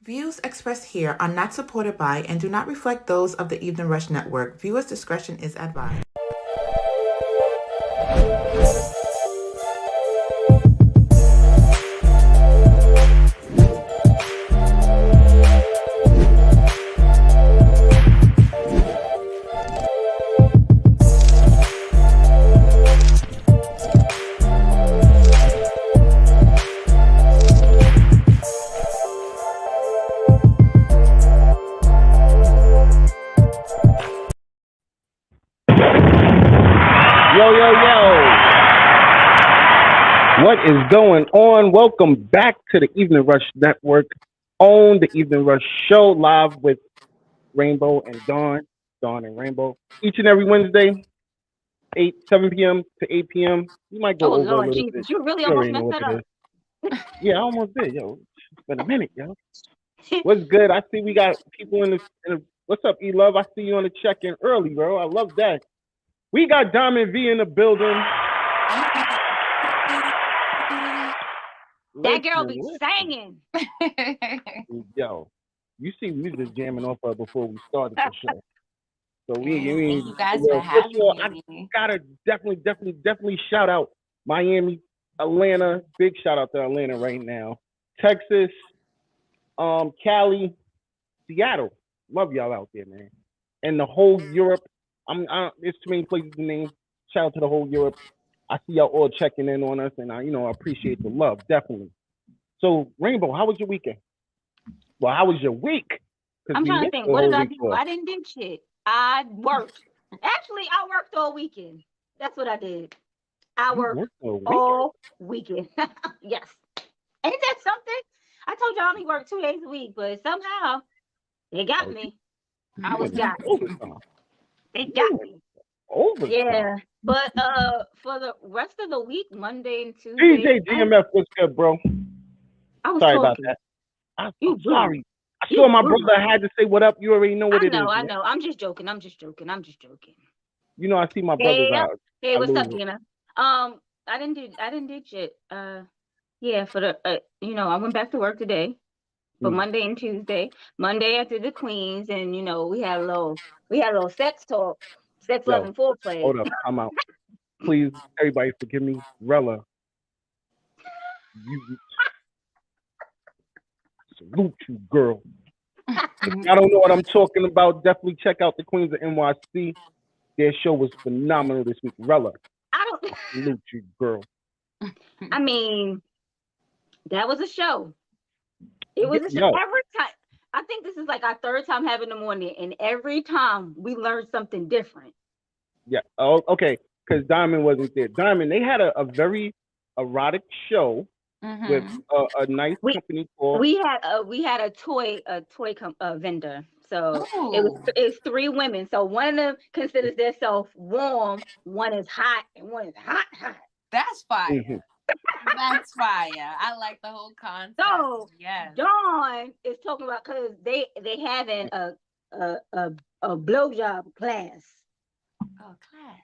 Views expressed here are not supported by and do not reflect those of the Evening Rush Network. Viewers' discretion is advised. What is going on? Welcome back to the Evening Rush Network on the Evening Rush Show, live with Rainbow and Dawn and Rainbow, each and every Wednesday, 7 p.m. to 8 p.m. You might go over Lord, a little Jesus, bit. you really You almost already know messed what that it up. is. Yeah, I almost did, yo. It's been a minute, yo. What's good? I see we got people in the what's up, E-Love? I see you on the check-in early, bro. I love that. We got Diamond V in the building. That girl be singing. Yo, you see, we was just jamming off her before we started the show. So Thank you guys for first of all, having I me. gotta definitely shout out Miami, Atlanta. Big shout out to Atlanta right now. Texas, Cali, Seattle. Love y'all out there, man. And the whole Europe. There's too many places to name. Shout out to the whole Europe. I see y'all all checking in on us, and I appreciate the love, definitely. So, Rainbow, how was your weekend? Well, how was your week? I'm trying to think. What did I do? I didn't do shit. I worked. Actually, I worked all weekend. That's what I did. I worked all weekend. Yes. Ain't that something? I told you I only work 2 days a week, but somehow they got me. I was got. They got me. Yeah. But for the rest of the week, Monday and Tuesday. DJ GMF, what's good, bro? I was sorry talking. about that. I'm sorry. I saw my brother. I had to say what up. You already know what it is. I know. I'm just joking. You know, I see my brother's out. Hey, what's up, Gina? I didn't do shit. Yeah, for the I went back to work today for Monday and Tuesday. Monday I did the Queens, and we had a little sex talk, love and foreplay. Hold up, I'm out. Please, everybody, forgive me, Rella. You salute you, girl. I don't know what I'm talking about. Definitely check out the Queens of NYC. Their show was phenomenal this week. Rella, salute you, girl. I mean, that was a show. It was a show. Every time. I think this is like our third time having them on there, and every time we learned something different. Yeah. Oh, okay. Because Diamond wasn't there. Diamond, they had a very erotic show with a nice company called. We had a toy vendor. So it was 3 women. So one of them considers themselves warm, one is hot, and one is hot. That's fire. That's fire. I like the whole concept. So yes. Dawn is talking about because they having a blowjob class. Oh, class.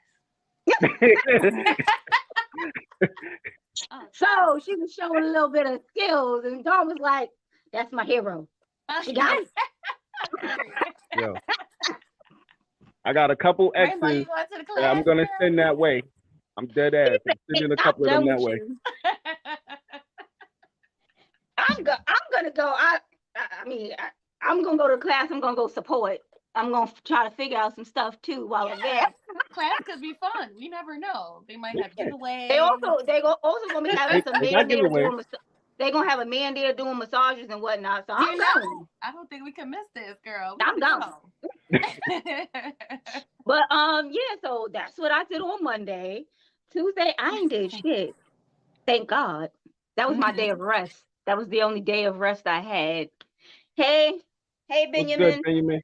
So she was showing a little bit of skills, and Dawn was like, "That's my hero. She got it." Yo, I got a couple exes that I'm gonna send that way. I'm dead ass. I'm sending a couple of them that way. I'm gonna go. I'm gonna go to class. I'm gonna go support. I'm gonna try to figure out some stuff too while I'm there. Class could be fun. You never know. They might have giveaways. They also gonna be having some men there doing. They're gonna have a man there doing massages and whatnot. So I'm going. I don't think we can miss this, girl. I'm going. But yeah. So that's what I did on Monday. Tuesday I ain't did shit. Thank God. That was my day of rest. That was the only day of rest I had. Hey, Benjamin. Good, Benjamin?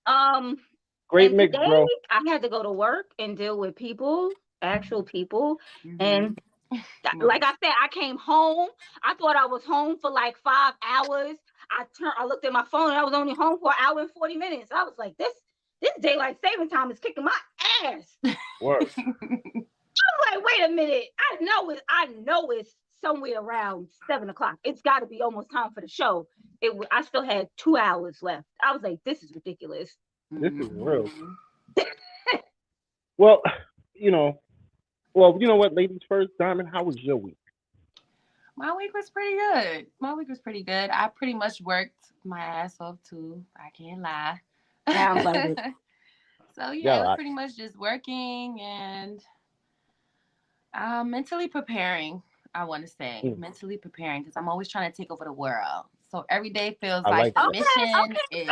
Great mix, today, bro. I had to go to work and deal with people, actual people. And like I said, I came home. I thought I was home for like 5 hours. I looked at my phone and I was only home for 1 hour and 40 minutes. I was like, this daylight saving time is kicking my ass. Word. I was like, wait a minute. I know it's somewhere around 7 o'clock. It's got to be almost time for the show. I still had 2 hours left. I was like, this is ridiculous. This is real. Well, you know what, ladies first. Diamond, how was your week? My week was pretty good. I pretty much worked my ass off too. I can't lie. Sounds like it. So yeah, it was pretty much just working and mentally preparing. I want to say mentally preparing because I'm always trying to take over the world. So every day feels like the mission is.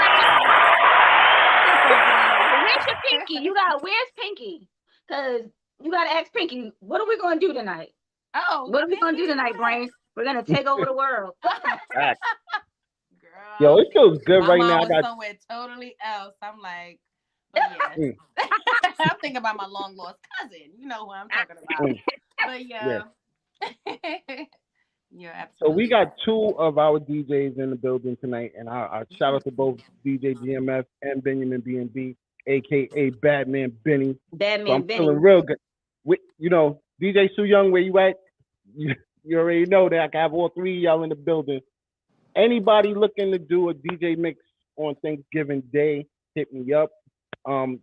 Where's your Pinky? Where's Pinky? Because you gotta ask Pinky, what are we gonna do tonight? Oh, what are we gonna do tonight, Brain? We're gonna take over the world. Girl, yo, it feels good right now. I got somewhere totally else. I'm like, but yeah. I'm thinking about my long lost cousin. You know who I'm talking about. But yeah. Yeah, absolutely. So we got 2 of our DJs in the building tonight, and I shout out to both DJ GMF and Benjamin B&B, aka Batman Benny. Batman so I'm Benny. feeling real good. DJ Sue Young, where you at? You already know that I can have all 3 of y'all in the building. Anybody looking to do a DJ mix on Thanksgiving Day, hit me up. I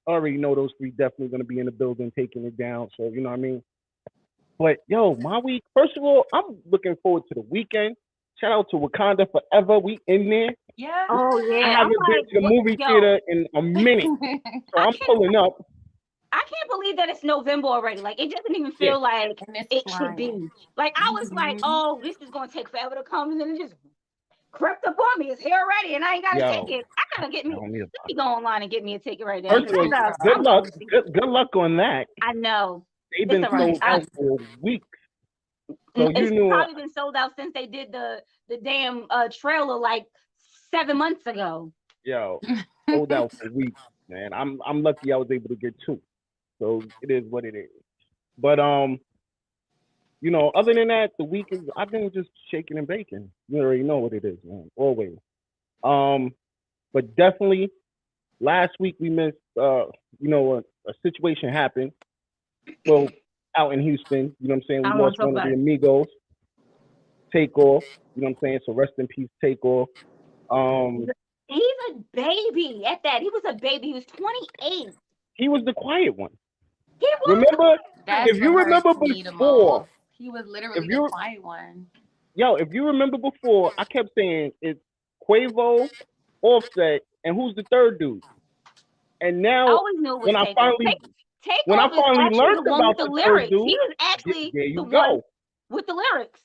already know those 3 definitely going to be in the building taking it down. So, you know what I mean? But, yo, my week, first of all, I'm looking forward to the weekend. Shout out to Wakanda Forever. We in there. Yeah. Oh, yeah. I haven't been to the movie theater in a minute. So I'm pulling up. I can't believe that it's November already. Like, it doesn't even feel like it should be. Like, I was like, oh, this is going to take forever to come. And then it just crept up on me. It's here already, and I ain't got a ticket. I got to let me go online and get me a ticket right now. First of all, good luck. Good luck on that. I know. They've been sold out for weeks. So it's probably been sold out since they did the damn trailer like 7 months ago. Yo, sold out for weeks, man. I'm lucky I was able to get 2. So it is what it is. But other than that, the week is I've been just shaking and baking. You already know what it is, man. Always. But definitely last week we missed a situation happened. Well, out in Houston, you know what I'm saying? We lost one of the amigos. Takeoff, you know what I'm saying? So rest in peace, Takeoff. He's a baby at that. He was a baby. He was 28. He was the quiet one. He was. Remember? If you remember before, he was literally the quiet one. Yo, if you remember before, I kept saying it's Quavo, Offset, and who's the third dude? And now, when I finally learned about the third dude, he was actually there you go with the lyrics.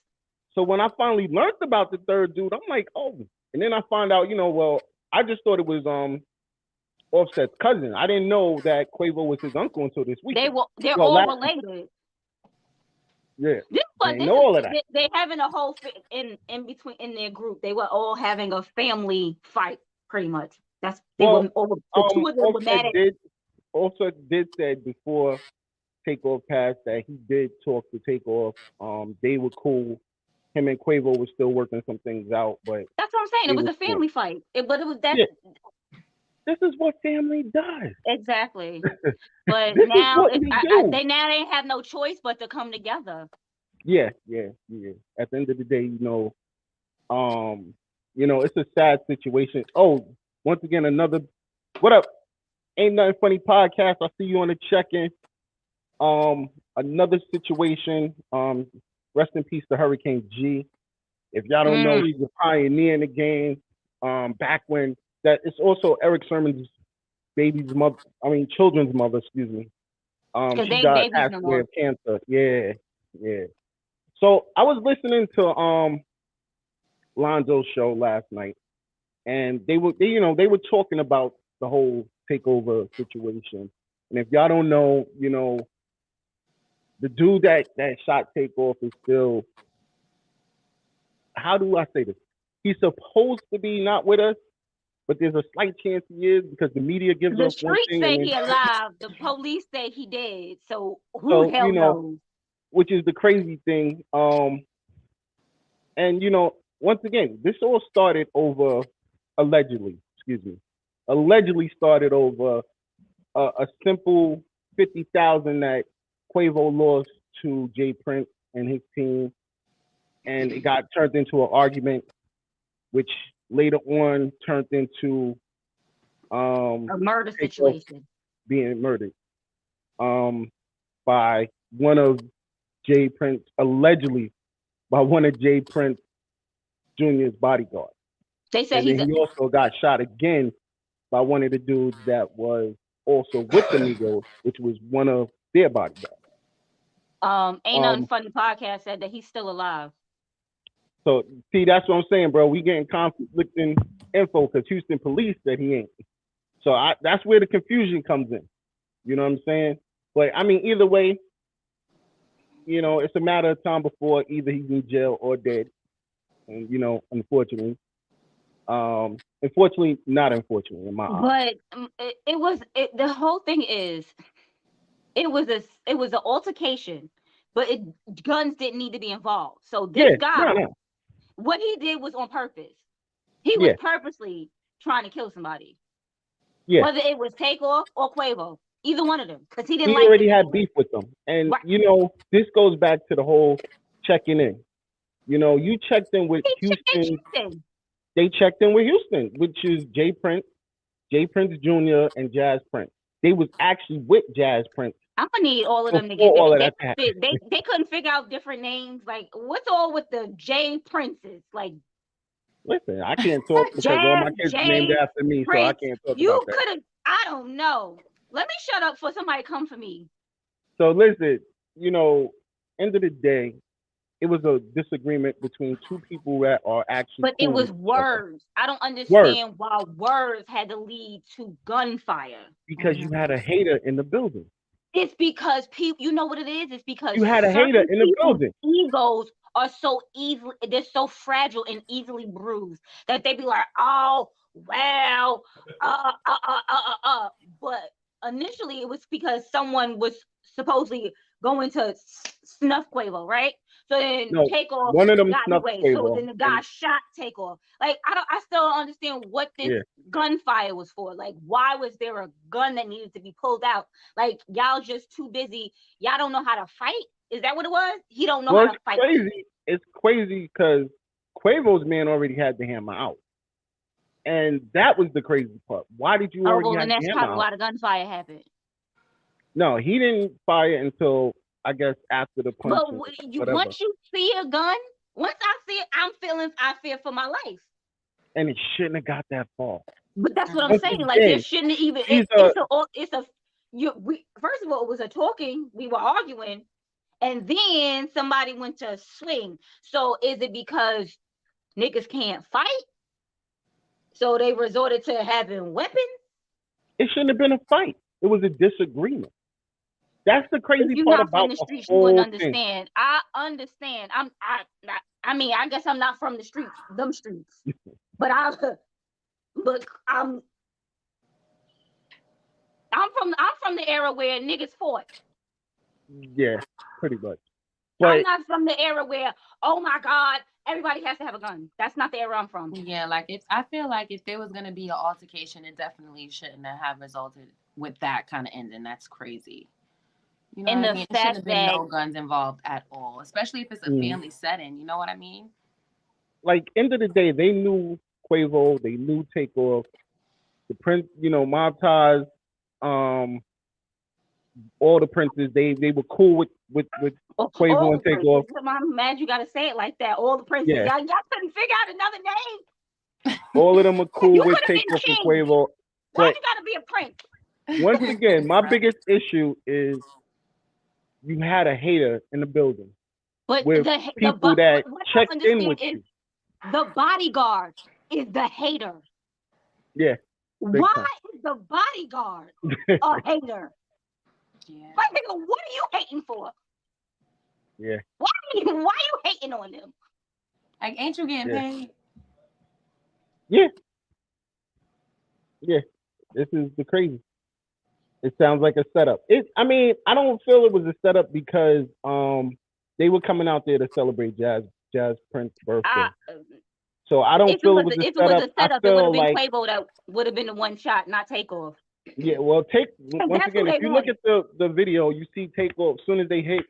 So when I finally learned about the third dude, I'm like, oh. And then I found out, I just thought it was Offset's cousin. I didn't know that Quavo was his uncle until this week. They're all related. Yeah, all of that. They having a whole in between in their group. They were all having a family fight, pretty much. That's two of them were mad at. Offset did say before Takeoff passed that he did talk to Takeoff. They were cool. Him and Quavo were still working some things out, but that's what I'm saying. It was a family fight. But it was that. Yeah. This is what family does. Exactly. But now they ain't have no choice but to come together. Yeah. At the end of the day, it's a sad situation. Oh, once again, what up? Ain't Nothing Funny podcast. I see you on the check-in. Another situation. Rest in peace to Hurricane G. If y'all don't know, he's a pioneer in the game. Back when it's also Eric Sermon's children's mother, excuse me. She died halfway of cancer. Yeah. So I was listening to Lonzo's show last night, and they were talking about the whole takeover situation. And if y'all don't know, the dude that shot Takeoff is still, how do I say this? He's supposed to be not with us, but there's a slight chance he is because the media gives us one thing. The streets say he alive. The police say he dead. So who the hell knows? Which is the crazy thing. And once again, this all started over allegedly started over a simple 50,000 that Quavo lost to Jay Prince and his team. and it got turned into an argument, which later on turned into a murder situation, being murdered by one of Jay Prince, allegedly by one of Jay Prince Jr.'s bodyguards. They said he also got shot again by one of the dudes that was also with the Migos, which was one of their bodyguards. Ain't Nothing Funny podcast said that he's still alive. So see, that's what I'm saying, bro. We getting conflicting info because Houston police said he ain't. So that's where the confusion comes in. You know what I'm saying? But I mean, either way, you know, it's a matter of time before either he's in jail or dead. And you know, unfortunately, not unfortunately in my eyes. But the whole thing is, it was an altercation, but guns didn't need to be involved. So this guy, what he did was on purpose. He was purposely trying to kill somebody. Yeah. Whether it was Takeoff or Quavo, either one of them, because he already had beef with them, and you know, this goes back to the whole checking in. You know, you checked in with Houston. They checked in with Houston, which is Jay Prince Jr. and Jazz Prince. They was actually with Jazz Prince. I'm gonna need all of them to get they couldn't figure out different names. Like, what's all with the Jay Princes? Like, listen, I can't talk because all my kids are named after me, Prince, so I can't talk about that. You could have, I don't know. Let me shut up for somebody come for me. So listen, you know, end of the day, it was a disagreement between two people that are actually. But it was words. I don't understand why words had to lead to gunfire. Because you had a hater in the building. It's because people, you know what it is? It's because you had a hater in the building. Egos are so easily, they're so fragile and easily bruised that they be like, oh, well, But initially it was because someone was supposedly going to snuff Quavo, right? So then Takeoff one of them got away. So then the guy shot Takeoff. Like, I still don't understand what this gunfire was for. Like, why was there a gun that needed to be pulled out? Like, y'all just too busy. Y'all don't know how to fight. Is that what it was? He don't know how to fight. It's crazy because Quavo's man already had the hammer out. And that was the crazy part. Why did you already have the hammer out? That's probably why the gunfire happened. No, he didn't fire until, I guess, after the punch. But once you see a gun, once I see it, I fear for my life. And it shouldn't have got that far. But that's what I'm saying. Like, there shouldn't even. First of all, it was a talking. We were arguing, and then somebody went to swing. So is it because niggas can't fight? So they resorted to having weapons? It shouldn't have been a fight. It was a disagreement. That's the crazy part about the streets, you wouldn't understand. Thing. I understand. I mean, I guess I'm not from the streets, them streets. but I'm from the era where niggas fought. Yeah, pretty much. But I'm not from the era where, oh my God, everybody has to have a gun. That's not the era I'm from. Yeah, like I feel like if there was gonna be an altercation, it definitely shouldn't have resulted with that kind of ending. That's crazy. You know what I mean? There should have been no guns involved at all, especially if it's a family setting. You know what I mean? Like, end of the day, they knew Quavo, they knew Takeoff, the Prince, you know, Mob Ties, all the Princes. They were cool with Quavo and Takeoff. I'm mad you gotta say it like that. All the Princes. Yeah. Y'all couldn't figure out another name. All of them are cool with Takeoff and Quavo. Why you gotta be a prince? Once again, my biggest issue is you had a hater in the building. But with people that checked in with you. The bodyguard is the hater. Yeah. Why is the bodyguard a hater? Yeah. Like, nigga, what are you hating for? Yeah. Why are you hating on them? Like, ain't you getting paid? Yeah. Yeah. This is the crazy. It sounds like a setup. I mean, I don't feel it was a setup because they were coming out there to celebrate Jazz Prince's birthday. So I don't feel it was a setup. If it was a setup, it would have been Quavo that would have been the one shot, not Takeoff. Yeah, well, once again, if you look at the video, you see Takeoff, as soon as they hit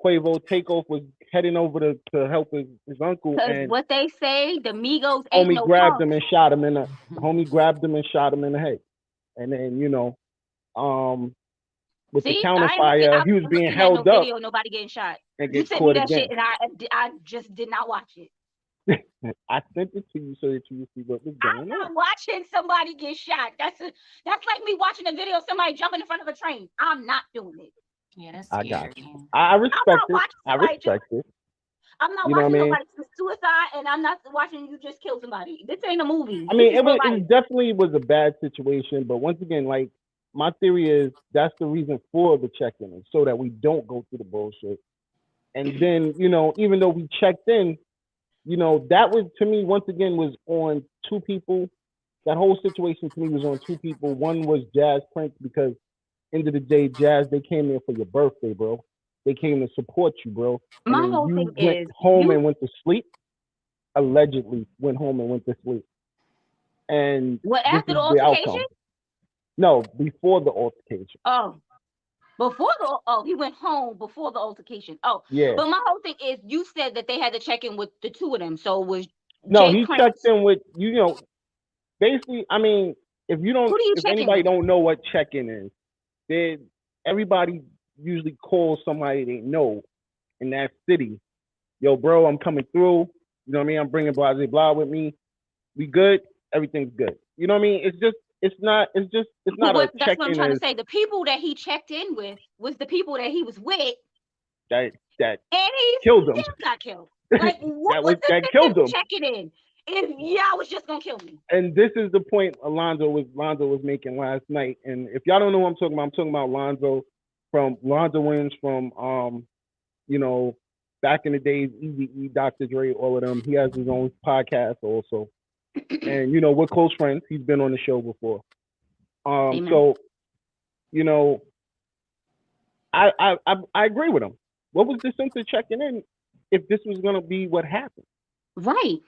Quavo, Takeoff was heading over to help his uncle. And what they say, the Migos ain't homie no grabbed punks. him and shot him in the homie grabbed him and shot him in the head. And then with the counterfire, he was being held up. Video, nobody getting shot. And you get sent me caught that again. shit, and I just did not watch it. I sent it to you so that you would see what was going on. I'm not watching somebody get shot. That's like me watching a video of somebody jumping in front of a train. I'm not doing it. Yeah, that's scary. I got you. I respect it. I respect it. I'm not watching nobody suicide, and I'm not watching you just kill somebody. This ain't a movie. I mean, it definitely was a bad situation, but once again, like, my theory is that's the reason for the check-in, so that we don't go through the bullshit. And then, even though we checked in, that was, to me, once again, was on two people. That whole situation to me was on two people. One was Jazz Prince, because end of the day, Jazz, they came there for your birthday, bro. They came to support you, bro. And my whole thing is and went to sleep. Allegedly went home and went to sleep. And what, after the altercation? No, before the altercation. Oh. He went home before the altercation. Oh, yeah. But my whole thing is, you said that they had to check in with the two of them. So it was he checked in with basically. I mean, if anybody don't know what check-in is, then everybody usually calls somebody they know in that city. Yo, bro, I'm coming through. You know what I mean? I'm bringing blah blah blah with me. We good? Everything's good. You know what I mean? It's not a check-in. That's what I'm trying to say. The people that he checked in with was the people that he was with. That and he killed him. Got killed. Like, what was the killed him. Checking in? Y'all was just gonna kill me. And this is the point Lonzo was making last night. And if y'all don't know what I'm talking about Lonzo Williams from back in the days, Easy, Dr. Dre, all of them. He has his own podcast also. And we're close friends. He's been on the show before. So I agree with him. What was the sense of checking in if this was gonna be what happened? Right.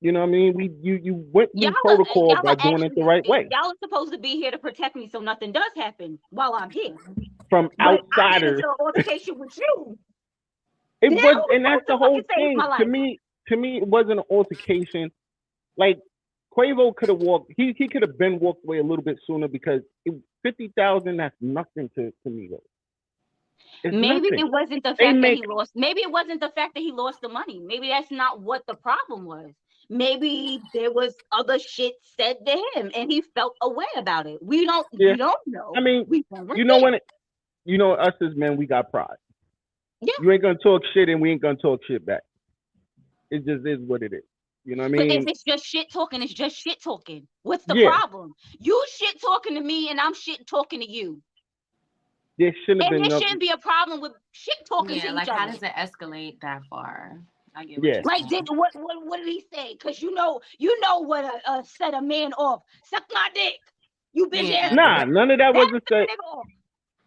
You know what I mean? You went through protocol by doing it the right way. Y'all are supposed to be here to protect me so nothing does happen while I'm here. From outsiders. I altercation with you. It was, and that's the whole thing. To me, it wasn't an altercation. Like, Quavo could have walked. He could have been walked away a little bit sooner, because $50,000. That's nothing to me though. Maybe it wasn't the fact that he lost. Maybe it wasn't the fact that he lost the money. Maybe that's not what the problem was. Maybe there was other shit said to him, and he felt a way about it. We don't know. I mean, us as men, we got pride. Yeah. You ain't gonna talk shit, and we ain't gonna talk shit back. It just is what it is. You know what I mean? But if it's just shit talking, it's just shit talking. What's the problem? You shit talking to me, and I'm shit talking to you. There shouldn't be a problem with shit talking to each other. How does it escalate that far? I get what what did he say? Because you know what a set a man off. Suck my dick. You bitch ass. Nah, none of that wasn't said.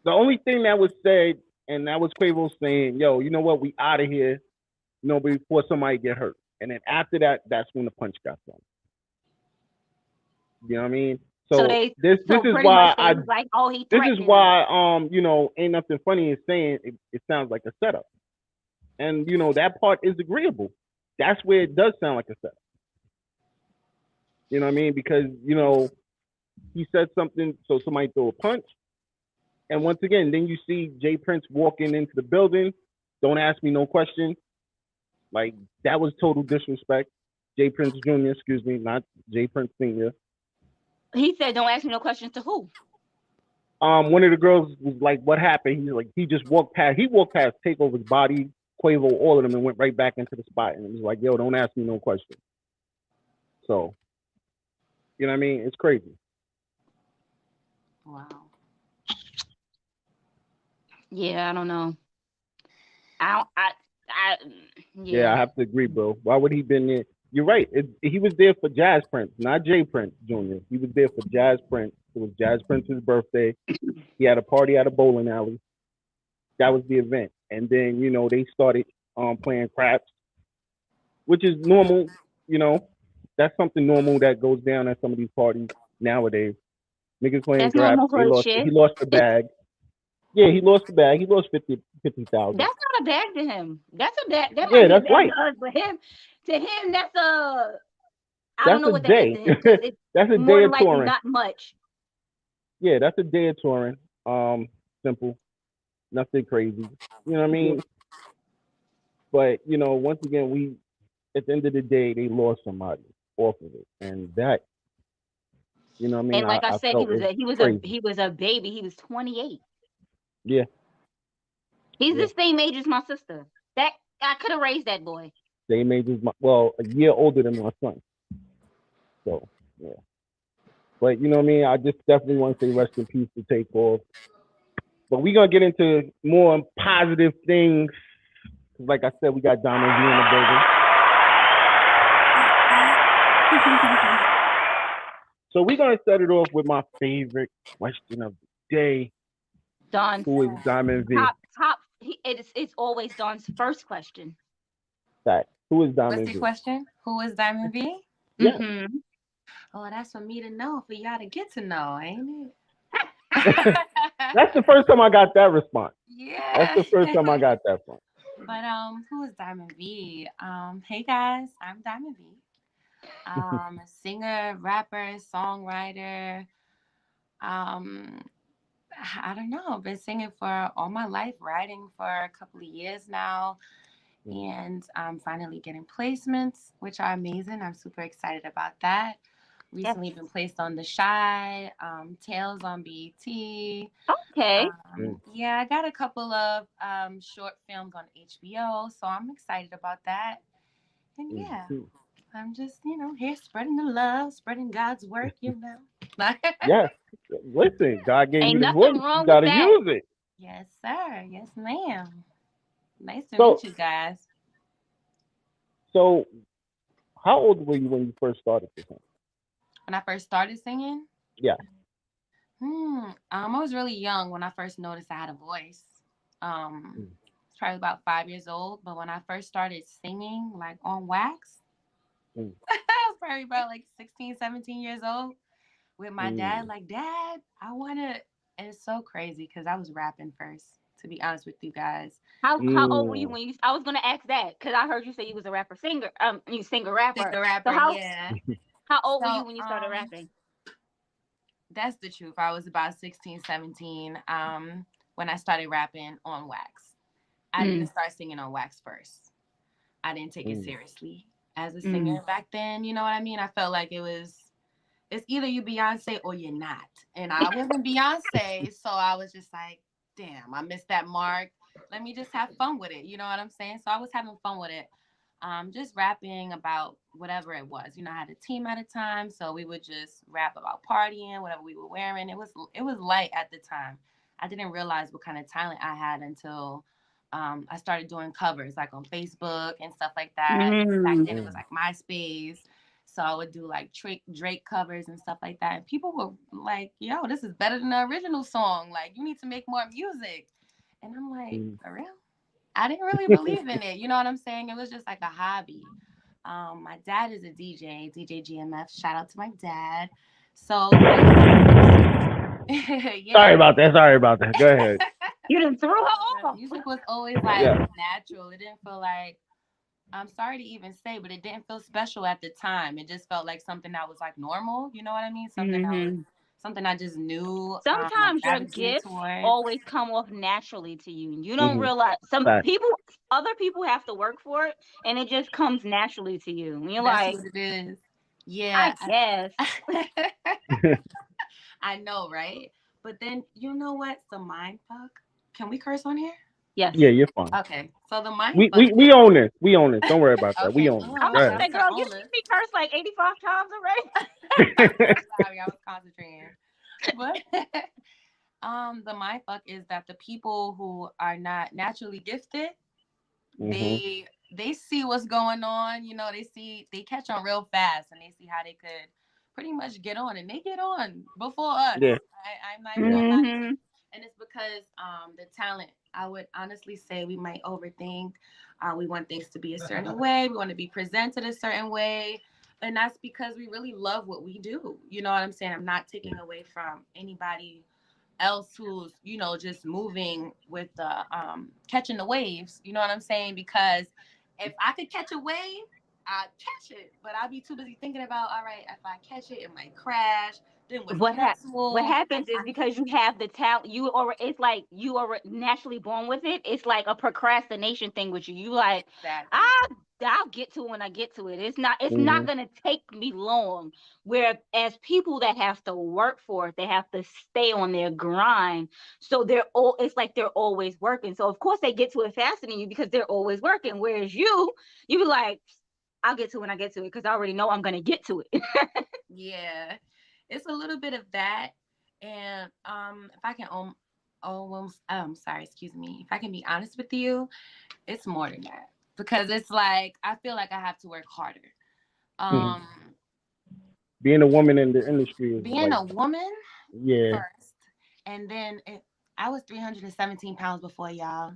The only thing that was said, and that was Quavo saying, "Yo, you know what? We out of here." Before somebody get hurt, and then after that, that's when the punch got thrown. You know what I mean? So this is why ain't nothing funny in saying it sounds like a setup. And that part is agreeable. That's where it does sound like a setup. You know what I mean? Because he said something, so somebody threw a punch. And once again, then you see Jay Prince walking into the building. Don't ask me no questions. Like, that was total disrespect. Jay Prince Jr., excuse me, not Jay Prince Sr. He said, "Don't ask me no questions." To who? One of the girls was like, "What happened?" He's like, he just walked past. He walked past Takeover's body, Quavo, all of them, and went right back into the spot. And he was like, "Yo, don't ask me no questions." So, you know what I mean? It's crazy. Wow. Yeah, I don't know. I have to agree, bro. Why would he been there? You're right. He was there for Jazz Prince, not Jay Prince Jr. He was there for Jazz Prince. It was Jazz Prince's birthday. He had a party at a bowling alley. That was the event. And then, they started playing craps, which is normal. That's something normal that goes down at some of these parties nowadays. Niggas playing craps. He lost the bag. Yeah, he lost the bag. He lost 50,000. That's not a bag to him. That's a bag. That Yeah, might be a that's bag right. to us, but to him, that's a. I That's don't know a what that is day. to him because it's That's a more day than of likely touring. not much. Yeah, that's a day of touring. Simple, nothing crazy. You know what I mean? But once again, we at the end of the day, they lost somebody off of it, and that, what I mean? And like I said, felt crazy. he was a baby. He was 28. Yeah. He's the same age as my sister. That I could have raised that boy. Same age as a year older than my son. So yeah. But you know what I mean? I just definitely want to say rest in peace to Takeoff. But we're gonna get into more positive things. Like I said, we got Diamond V in the building. So we're gonna set it off with my favorite question of the day. Dawn's who is Diamond V? It's always Dawn's first question. That who is Diamond V? What's the question? Who is Diamond V? Yeah. Mm-hmm. Oh, that's for me to know, for y'all to get to know, ain't it? That's the first time I got that response. Yeah. That's the first time I got that one. But who is Diamond V? Hey guys, I'm Diamond V. Singer, rapper, songwriter. I don't know. I've been singing for all my life, writing for a couple of years now, and I'm finally getting placements, which are amazing. I'm super excited about that. Recently been placed on The Shy, Tales on BET. Okay. Yeah, I got a couple of short films on HBO, so I'm excited about that. And yeah, I'm just, here spreading the love, spreading God's work, Yes. Listen, God gave Ain't you the nothing voice. wrong You got to with that. use it. Yes, sir. Yes, ma'am. Nice to meet you guys. So, how old were you when you first started to sing? When I first started singing? Yeah. I was really young when I first noticed I had a voice. It's probably about 5 years old. But when I first started singing, like on wax, I was probably about like 16, 17 years old with my dad. Like, Dad, I want to. And it's so crazy because I was rapping first, to be honest with you guys. How old were you when you? I was gonna ask that because I heard you say you was a rapper singer. You singer rapper. Singer-rapper, so yeah. How old were you when you started rapping? That's the truth. I was about 16, 17 when I started rapping on wax. I didn't start singing on wax first. I didn't take it seriously as a singer back then. You know what I mean? I felt like it's either you Beyonce or you're not. And I wasn't Beyonce, so I was just like, damn, I missed that mark. Let me just have fun with it. You know what I'm saying? So I was having fun with it. Just rapping about whatever it was. I had a team at a time, so we would just rap about partying, whatever we were wearing. It was light at the time. I didn't realize what kind of talent I had until I started doing covers like on Facebook and stuff like that. Back then it was like MySpace. So I would do like Drake covers and stuff like that. And people were like, yo, this is better than the original song. Like, you need to make more music. And I'm like, for real? I didn't really believe in it. You know what I'm saying? It was just like a hobby. My dad is a DJ GMF. Shout out to my dad. So yeah. Sorry about that. Go ahead. You didn't throw her off. Music was always like natural. It didn't feel like, I'm sorry to even say, but it didn't feel special at the time. It just felt like something that was like normal. You know what I mean? Something I just knew. Sometimes your gifts always come off naturally to you. You don't realize other people have to work for it, and it just comes naturally to you. And you're That's like, what it is. Yeah, I guess. I know, right? But then you know what? The mind fuck. Can we curse on here? Yes. Yeah, you're fine. Okay, so the mind we own this. We own this. Don't worry about that. We own it. I'm about to say, girl, you see me curse like 85 times already. Sorry, I was concentrating. But the mind fuck is that the people who are not naturally gifted, they see what's going on. They catch on real fast, and they see how they could pretty much get on, and they get on before us. Yeah. I'm not even gonna lie. And it's because the talent, I would honestly say we might overthink. We want things to be a certain way. We want to be presented a certain way. And that's because we really love what we do. You know what I'm saying? I'm not taking away from anybody else who's, just moving with the catching the waves. You know what I'm saying? Because if I could catch a wave, I'd catch it. But I'd be too busy thinking about, all right, if I catch it, it might crash. Then what happens is because you have the talent, it's like you are naturally born with it. It's like a procrastination thing with you. You like, exactly. I'll get to it when I get to it. It's not gonna take me long. Whereas people that have to work for it, they have to stay on their grind. So it's like they're always working. So of course they get to it faster than you because they're always working. Whereas you be like, I'll get to it when I get to it because I already know I'm gonna get to it. Yeah. It's a little bit of that. And if I can sorry, excuse me. If I can be honest with you, it's more than that. Because it's like I feel like I have to work harder. Being a woman in the industry is being a woman first. And then I was 317 pounds before y'all.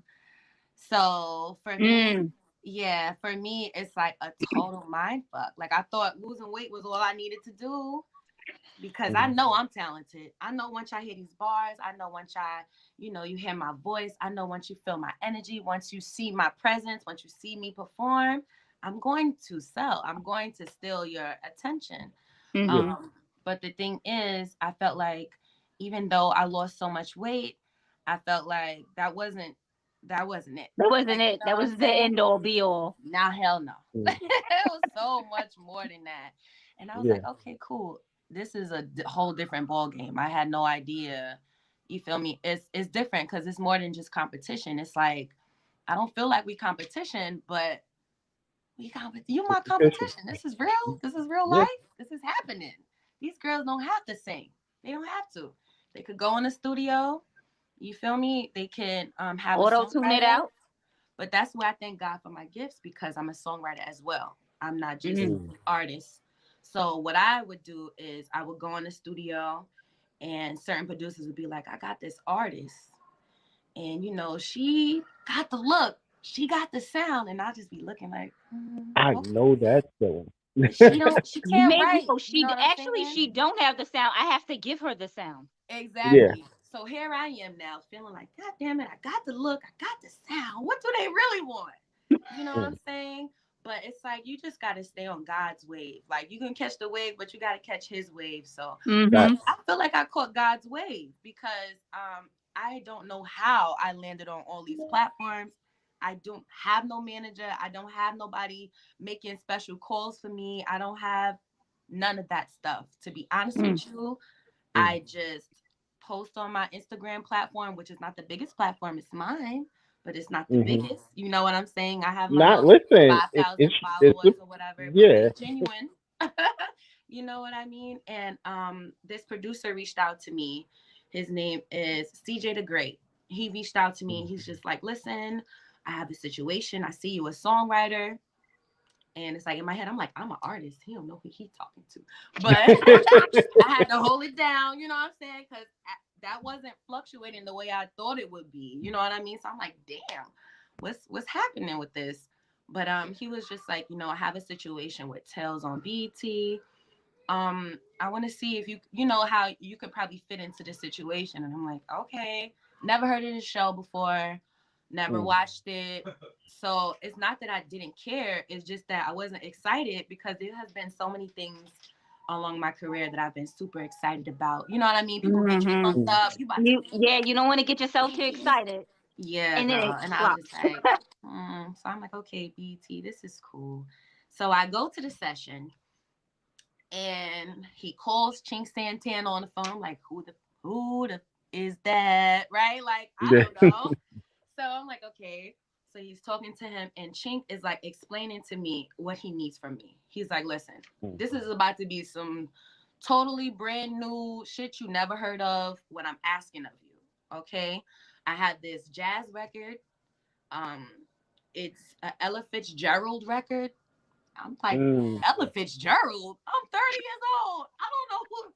So for me, it's like a total mind fuck. Like I thought losing weight was all I needed to do. Because I know I'm talented. I know once I hear these bars, I know once you hear my voice, I know once you feel my energy, once you see my presence, once you see me perform, I'm going to sell. I'm going to steal your attention. But the thing is, I felt like even though I lost so much weight, I felt like that wasn't it. That wasn't it. That was the end all be all. Nah, hell no. It was so much more than that. And I was like, okay, cool. This is a whole different ball game. I had no idea. You feel me? It's different because it's more than just competition. It's like I don't feel like we competition, but you my competition. This is real. This is real life. This is happening. These girls don't have to sing. They don't have to. They could go in the studio. You feel me? They can have auto-tune it out. But that's why I thank God for my gifts because I'm a songwriter as well. I'm not just an artist. So what I would do is I would go in the studio and certain producers would be like, I got this artist. And, she got the look. She got the sound. And I'll just be looking like, I know that feeling. She can't write. She don't have the sound. I have to give her the sound. Exactly. Yeah. So here I am now feeling like, God damn it, I got the look, I got the sound. What do they really want? You know what I'm saying? But it's like you just got to stay on God's wave. Like you can catch the wave, but you got to catch his wave. So I feel like I caught God's wave because I don't know how I landed on all these platforms. I don't have no manager. I don't have nobody making special calls for me. I don't have none of that stuff. To be honest with you, I just post on my Instagram platform, which is not the biggest platform. It's mine. But it's not the biggest. You know what I'm saying? I have my 5,000 followers or whatever. But it's genuine. You know what I mean? And this producer reached out to me. His name is CJ the Great. He reached out to me and he's just like, listen, I have a situation. I see you a songwriter. And it's like in my head, I'm like, I'm an artist. He don't know who he's talking to. But I had to hold it down. You know what I'm saying? Because that wasn't fluctuating the way I thought it would be. You know what I mean? So I'm like, damn, what's happening with this? But he was just like, I have a situation with Tales on BT. I want to see if you know how you could probably fit into this situation. And I'm like, okay, never heard of this show before, never watched it. So it's not that I didn't care. It's just that I wasn't excited because there has been so many things along my career that I've been super excited about. You know what I mean? People get you pumped up. You don't want to get yourself too excited. Yeah, and I was just like, so I'm like, okay, BT, this is cool. So I go to the session, and he calls Chink Santan on the phone. I'm like, who the is that? Right? Like, I don't know. So I'm like, okay. So he's talking to him, and Chink is like explaining to me what he needs from me. He's like, listen, this is about to be some totally brand new shit you never heard of. What I'm asking of you, okay? I had this jazz record. It's an Ella Fitzgerald record. I'm like, Ella Fitzgerald? I'm 30 years old. I don't know who.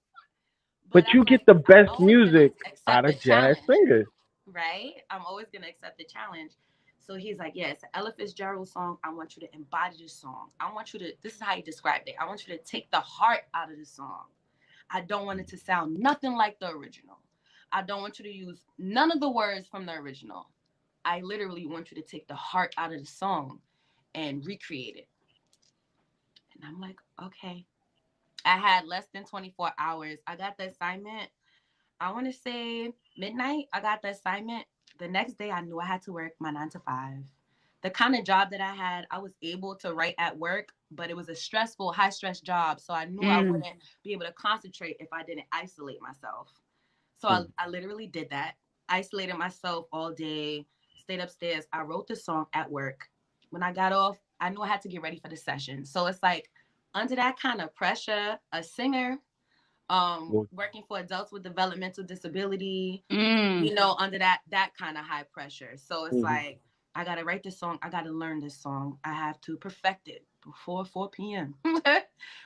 But you get the best music out of jazz singers. Right? I'm always going to accept the challenge. So he's like, yeah, it's an Ella Fitzgerald song. I want you to embody this song. I want you to, this is how he described it. I want you to take the heart out of the song. I don't want it to sound nothing like the original. I don't want you to use none of the words from the original. I literally want you to take the heart out of the song and recreate it. And I'm like, okay. I had less than 24 hours. I got the assignment, I want to say midnight. I got the assignment. The next day, I knew I had to work my 9 to 5. The kind of job that I had, I was able to write at work, but it was a stressful, high-stress job. So I knew I wouldn't be able to concentrate if I didn't isolate myself. So I literally did that. Isolated myself all day, stayed upstairs. I wrote the song at work. When I got off, I knew I had to get ready for the session. So it's like, under that kind of pressure, a singer, working for adults with developmental disability, you know, under that kind of high pressure. So it's like, I got to write this song. I got to learn this song. I have to perfect it before 4 p.m.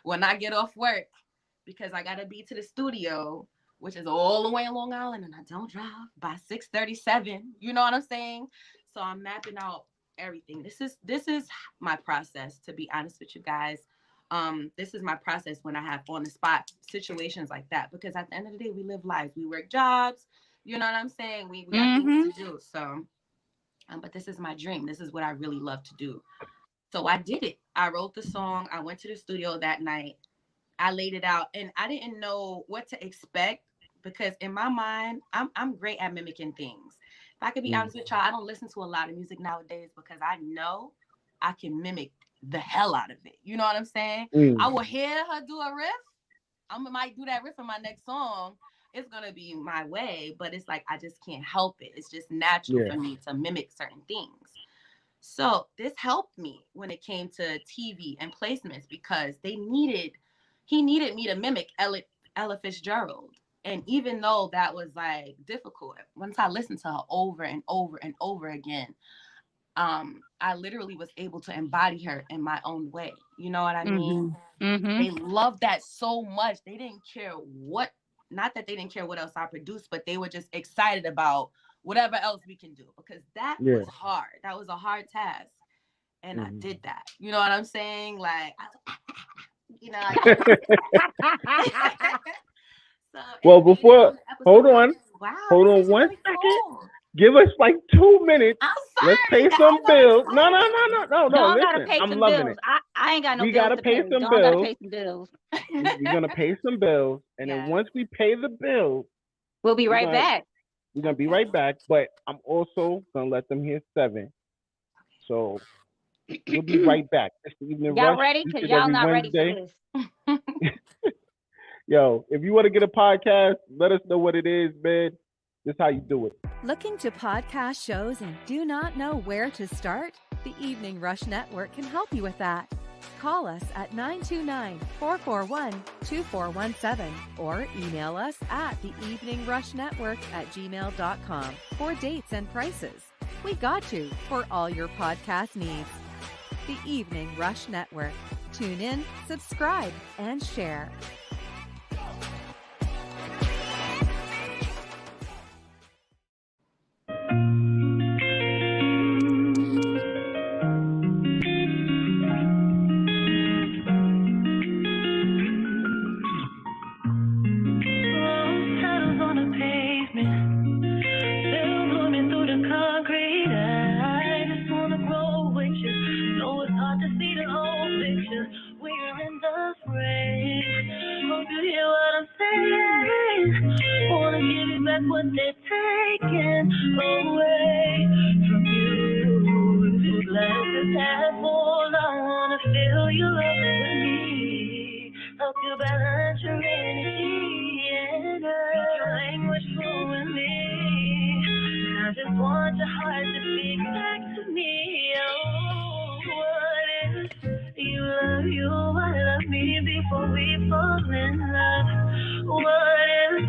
when I get off work, because I got to be to the studio, which is all the way in Long Island, and I don't drive, by 6:37. You know what I'm saying? So I'm mapping out everything. This is my process, to be honest with you guys. This is my process when I have on the spot situations like that, because at the end of the day, we live lives, we work jobs, you know what I'm saying? We got things to do. So, but this is my dream. This is what I really love to do. So I did it. I wrote the song. I went to the studio that night. I laid it out, and I didn't know what to expect, because in my mind, I'm great at mimicking things. If I could be honest with y'all, I don't listen to a lot of music nowadays because I know I can mimic the hell out of it. You know what I'm saying? I will hear her do a riff. I might do that riff in my next song. It's going to be my way, but it's like, I just can't help it. It's just natural for me to mimic certain things. So this helped me when it came to TV and placements, because he needed me to mimic Ella Fitzgerald. And even though that was like difficult, once I listened to her over and over and over again, I literally was able to embody her in my own way. You know what I mean? They loved that so much. They didn't care not that they didn't care what else I produced, but they were just excited about whatever else we can do, because that was hard. That was a hard task. And I did that. You know what I'm saying? Like, you know. So, well, before, hold on one second. Cool. Give us like 2 minutes. I'm sorry. Let's pay some bills. No. Don't Listen, gotta pay I'm some loving bills. it. I ain't got no we bills gotta to pay pay. some Don't bills. gotta pay some bills. We're gonna pay some bills, and then once we pay the bills, we'll be right back. We're gonna be right back. But I'm also gonna let them hear 7. So we'll be right back. It's the Evening Y'all Rush. ready? Because y'all not Wednesday. ready for this. Yo, if you want to get a podcast, let us know what it is, man. This is how you do it. Looking to podcast shows and do not know where to start? The Evening Rush Network can help you with that. Call us at 929-441-2417 or email us at theeveningrushnetwork@gmail.com for dates and prices. We got you for all your podcast needs. The Evening Rush Network. Tune in, subscribe, and share. What they're taking away from you. If glasses half full, I wanna fill you up with me. Help you balance your energy and speak your language fluently. I just want your heart to speak back to me. Oh, what if you love you, I love me before we fall in love? What if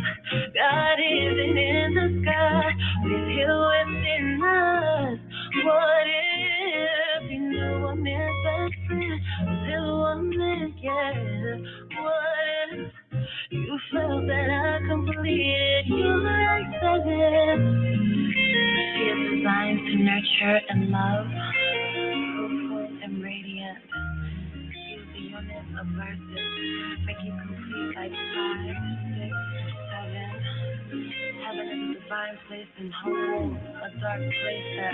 God isn't in the sky, with you within us? What if you knew I'm his best friend, still wanted, yeah? What if you felt that I completed your excitement? She is designed to nurture and love, fruitful and radiant. Use the units of verses, make it complete like 5, 6, 7. Heaven divine place in home, a dark place that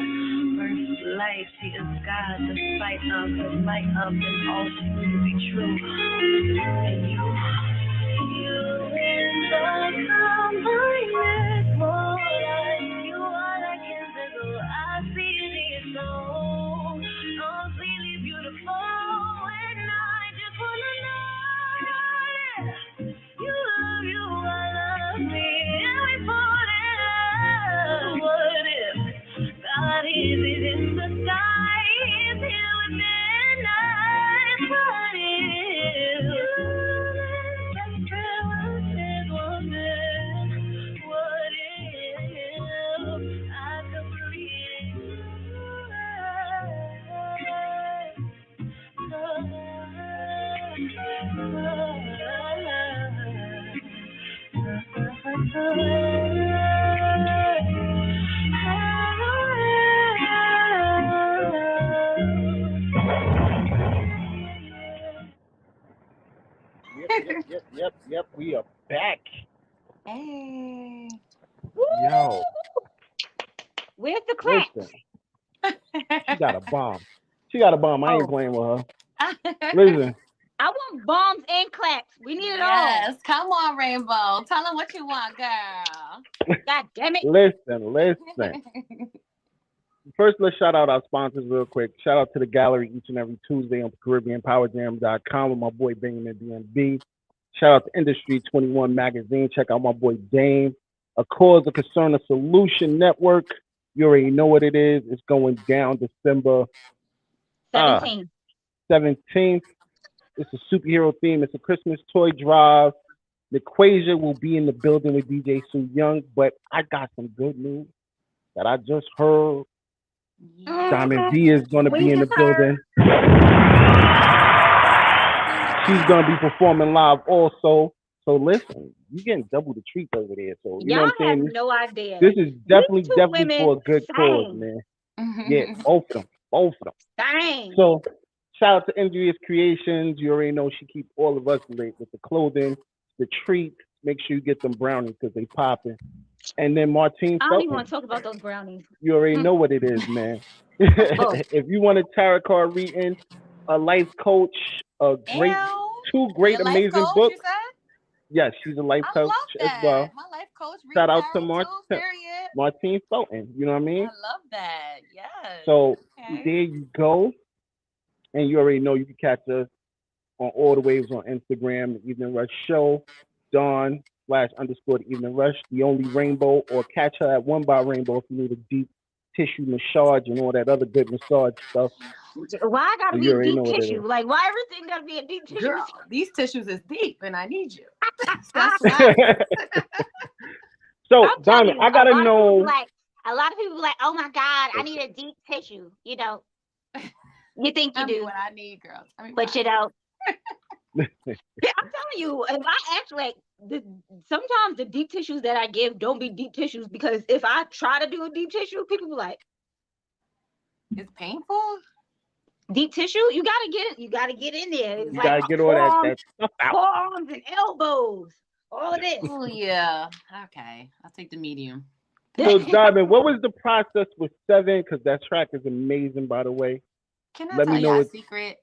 bursts light. She is God, despite of the light of and all she knew to be true. And you in the combination, more like you are like invisible. I see it in your soul, completely beautiful, and I just wanna know you love you, I love me, and we fall in love. What if God is in the sky, is here within us? What if just one day? What if I could believe Yep. We are back. Hey. Yo. Where's the clap? Listen. She got a bomb. I ain't playing with her. Listen. I want bombs and claps. We need it all. Yes, come on, Rainbow. Tell them what you want, girl. God damn it. Listen. First, let's shout out our sponsors real quick. Shout out to the gallery each and every Tuesday on CaribbeanPowerJam.com with my boy Benjamin DMB. Shout out to Industry 21 Magazine. Check out my boy Dame. A Cause, a Concern, a Solution Network. You already know what it is. It's going down December 17th. It's a superhero theme. It's a Christmas toy drive. L'Equasia will be in the building with DJ Sue Young, but I got some good news that I just heard. Diamond D is going to be in the building. She's going to be performing live also. So listen, you're getting double the treats over there. So you know what I'm saying? Have no idea. This is definitely for a good cause, man. Yeah, both of them. Dang. So shout out to Injurious Creations. You already know she keeps all of us late with the clothing, the treats. Make sure you get them brownies because they popping. And then Martine I don't even want to talk about those brownies. You already know what it is, man. If you want a tarot card reading, a life coach, two great amazing books. Yes, she's a life coach as well. My life coach. Shout out to Martine Felton. You know what I mean? I love that. Yes. So there you go. And you already know you can catch us on all the waves on Instagram, the Evening Rush Show, Dawn /_ the Evening Rush, the only Rainbow, or catch her at One by Rainbow if you need a deep tissue massage and all that other good massage stuff. Why I gotta be deep tissue? Like, why everything gotta be a deep tissue? Girl, these tissues is deep and I need you. So, Diamond, I gotta know. A lot of people like, oh my God, I need a deep tissue. You know, you think you do what I need, girl. But you know, I'm telling you, if I act like sometimes the deep tissues that I give don't be deep tissues because if I try to do a deep tissue, people be like, it's painful. Deep tissue, you gotta get it. You gotta get in there. It's you gotta get all that stuff out. Forearms and elbows, all of this. Oh yeah. Okay, I'll take the medium. So, Diamond, what was the process with 7? Because that track is amazing, by the way. Can I tell you a secret?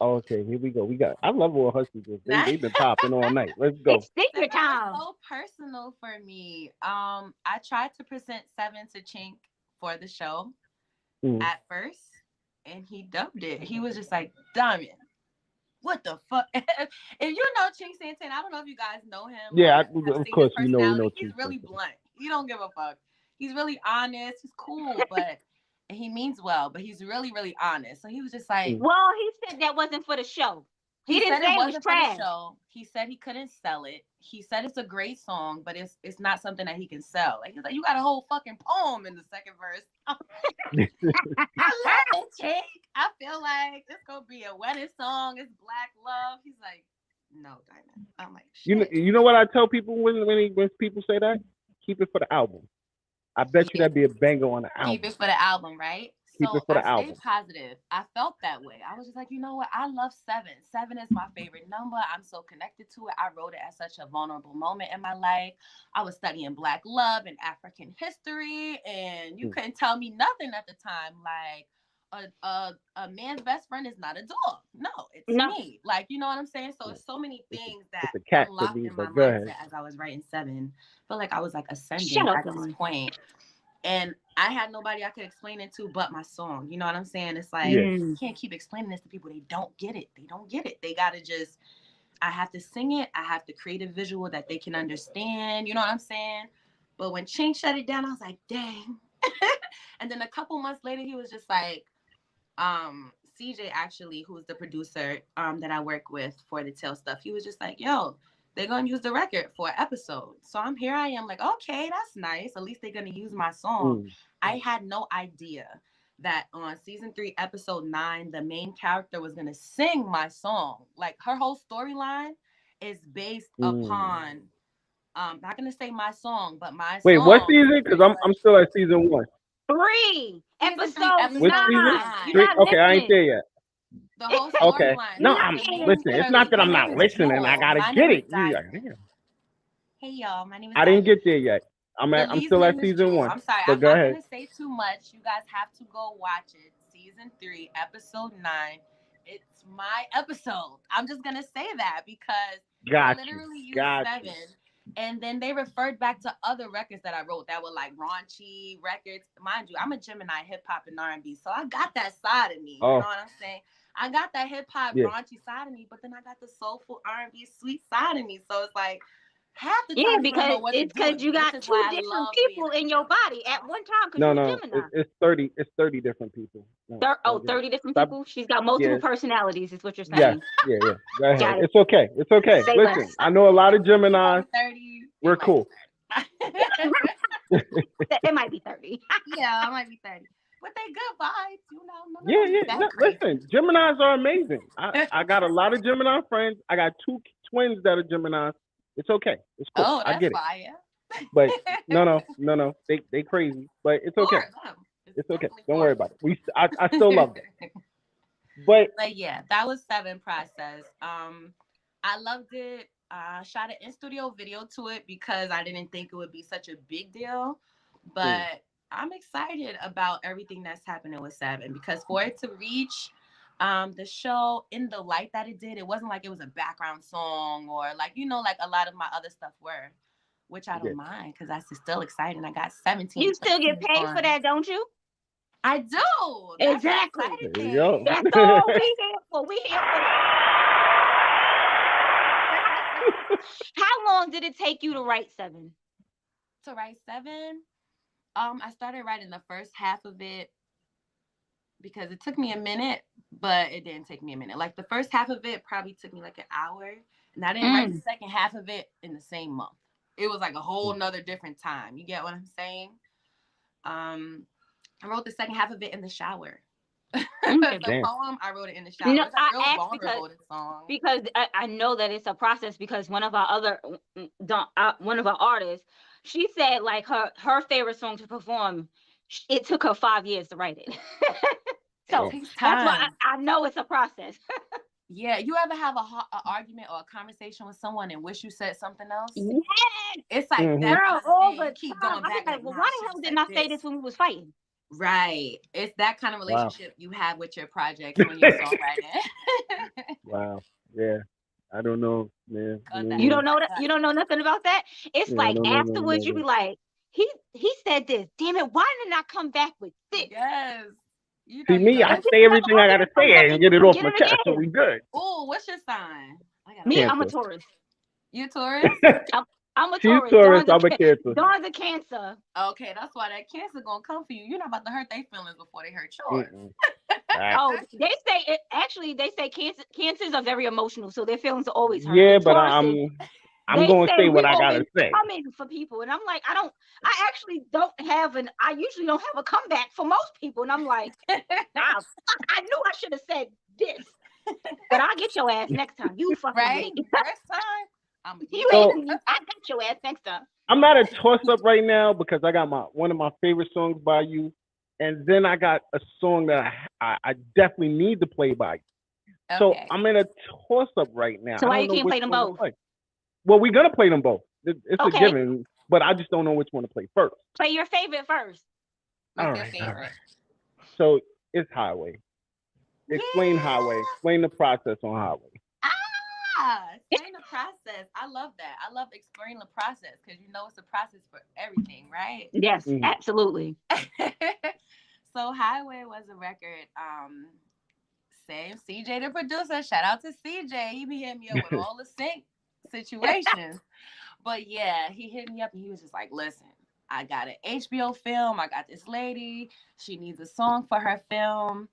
Oh, okay, here we go. I love all her secrets. They've been popping all night. Let's go. It's secret time. So personal for me. I tried to present 7 to Chink for the show at first, and he dubbed it. He was just like, Diamond, what the fuck? If you know Chink Santana, I don't know if you guys know him. Yeah, of course we know. He's really blunt. He don't give a fuck. He's really honest. He's cool, but and he means well, but he's really, really honest. So he was just like, well, he said that wasn't for the show. He didn't say it wasn't for the show. He said he couldn't sell it. He said it's a great song, but it's not something that he can sell. Like he's like, you got a whole fucking poem in the second verse. I love it, Chink. I feel like it's gonna be a wedding song. It's Black love. He's like, no, Diamond. I'm like, shit. You know what I tell people when people say that? Keep it for the album. I bet you that'd be a banger on the album. Keep it for the album, right? Keep it for the album. Stay positive. I felt that way. I was just like, you know what? I love 7. 7 is my favorite number. I'm so connected to it. I wrote it at such a vulnerable moment in my life. I was studying Black love and African history, and you couldn't tell me nothing at the time. Like, a man's best friend is not a dog. No, it's me. Like, you know what I'm saying? So it's so many things that unlocked in my mindset as I was writing 7. I feel like I was like ascending at this point. And I had nobody I could explain it to but my song. You know what I'm saying? It's like, you can't keep explaining this to people. They don't get it. They don't get it. They got to just, I have to sing it. I have to create a visual that they can understand. You know what I'm saying? But when Chink shut it down, I was like, dang. And then a couple months later, he was just like, CJ actually, who's the producer that I work with for the Tail stuff, he was just like, yo, they're going to use the record for an episode. So here I am like, okay, that's nice. At least they're going to use my song. I had no idea that on season 3, episode 9, the main character was going to sing my song. Like, her whole storyline is based upon, not going to say my song, but my Wait, song. what season? Because I'm still at season 1. 3, episode 9. Okay, I ain't there yet. The whole storyline. Okay. No, listen. It's not that I'm not listening. I gotta get it. Hey y'all, my name is. I didn't get there yet. I'm still at season 1. I'm sorry. I'm not gonna say too much. You guys have to go watch it. Season 3, episode 9. It's my episode. I'm just gonna say that because literally used 7. And then they referred back to other records that I wrote that were like raunchy records. Mind you, I'm a Gemini, hip hop and R&B, so I got that side of me. You know what I'm saying? I got that hip hop raunchy side of me, but then I got the soulful R&B sweet side of me. So it's like half the time because you got 2 different people in your body at one time. No, it's 30. It's 30 different people. 30 different people. She's got multiple personalities. Is what you're saying? Yeah. Go ahead. It's okay. Listen, I know a lot of Geminis. 30. We're cool. It might be 30. Yeah, it might be 30. But they good vibes, you know. No, listen, Geminis are amazing. I got a lot of Gemini friends. I got 2 twins that are Geminis. It's okay. It's cool. Oh, that's I get fire. it. But no. They crazy. But it's okay. It's okay. Don't worry about it. I still love them. But yeah, that was 7 process. I loved it. Shot an in-studio video to it because I didn't think it would be such a big deal. But I'm excited about everything that's happening with 7 because for it to reach the show in the light that it did, it wasn't like it was a background song or like a lot of my other stuff were, which I don't mind because that's still exciting. I got 17. You still get paid for that, don't you? I do. Exactly. There you go. That's all we here for. We here for. How long did it take you to write 7? To write 7? I started writing the first half of it because it took me a minute, but it didn't take me a minute. Like the first half of it probably took me like an hour, and I didn't write the second half of it in the same month. It was like a whole nother different time. You get what I'm saying? I wrote the second half of it in the shower. The poem, I wrote it in the shower. It's a real vulnerable song. Because I know that it's a process because one of our artists, she said like her favorite song to perform, it took her 5 years to write it. So that's why I know it's a process. Yeah, you ever have an argument or a conversation with someone and wish you said something else? Yes. It's like that. Girl, all the keep time. going back. Like, well, why the hell didn't I say this when we was fighting? Right. It's that kind of relationship you have with your project when you're songwriting. Wow. Yeah. I don't know, man. You don't know that? You don't know nothing about that? It's like afterwards you be like, he said this. Damn it, why didn't I come back with this? Yes. See me, I say everything I gotta say and get it off my chest, so we good. Oh, what's your sign? Me, I'm a Taurus. You Taurus? I'm a She's Taurus. Taurus, I'm a Cancer. Dawn's a Cancer. Okay, that's why that Cancer gonna come for you. You're not about to hurt their feelings before they hurt yours. Oh, they say it. Actually, they say Cancers are very emotional, so their feelings are always hurt. Yeah, but I'm gonna say what I gotta say. Coming for people, and I'm like, I usually don't have a comeback for most people, and I'm like, I knew I should have said this, but I'll get your ass next time. You fucking right next time. I got your ass next time. I'm not a toss up right now because I got one of my favorite songs by you and then I got a song that I definitely need to play by. Okay. So I'm in a toss-up right now. So why you can't play them both? Well, we're going to play them both. It's a given, but I just don't know which one to play first. Play your favorite first. All right. So it's Highway. Explain Highway. Explain the process on Highway. Explain the process. I love that. I love exploring the process because it's a process for everything, right? Yes, absolutely. So Highway was a record. Same CJ the producer. Shout out to CJ. He be hitting me up with all the sync situations. But yeah, he hit me up and he was just like, listen, I got an HBO film. I got this lady. She needs a song for her film.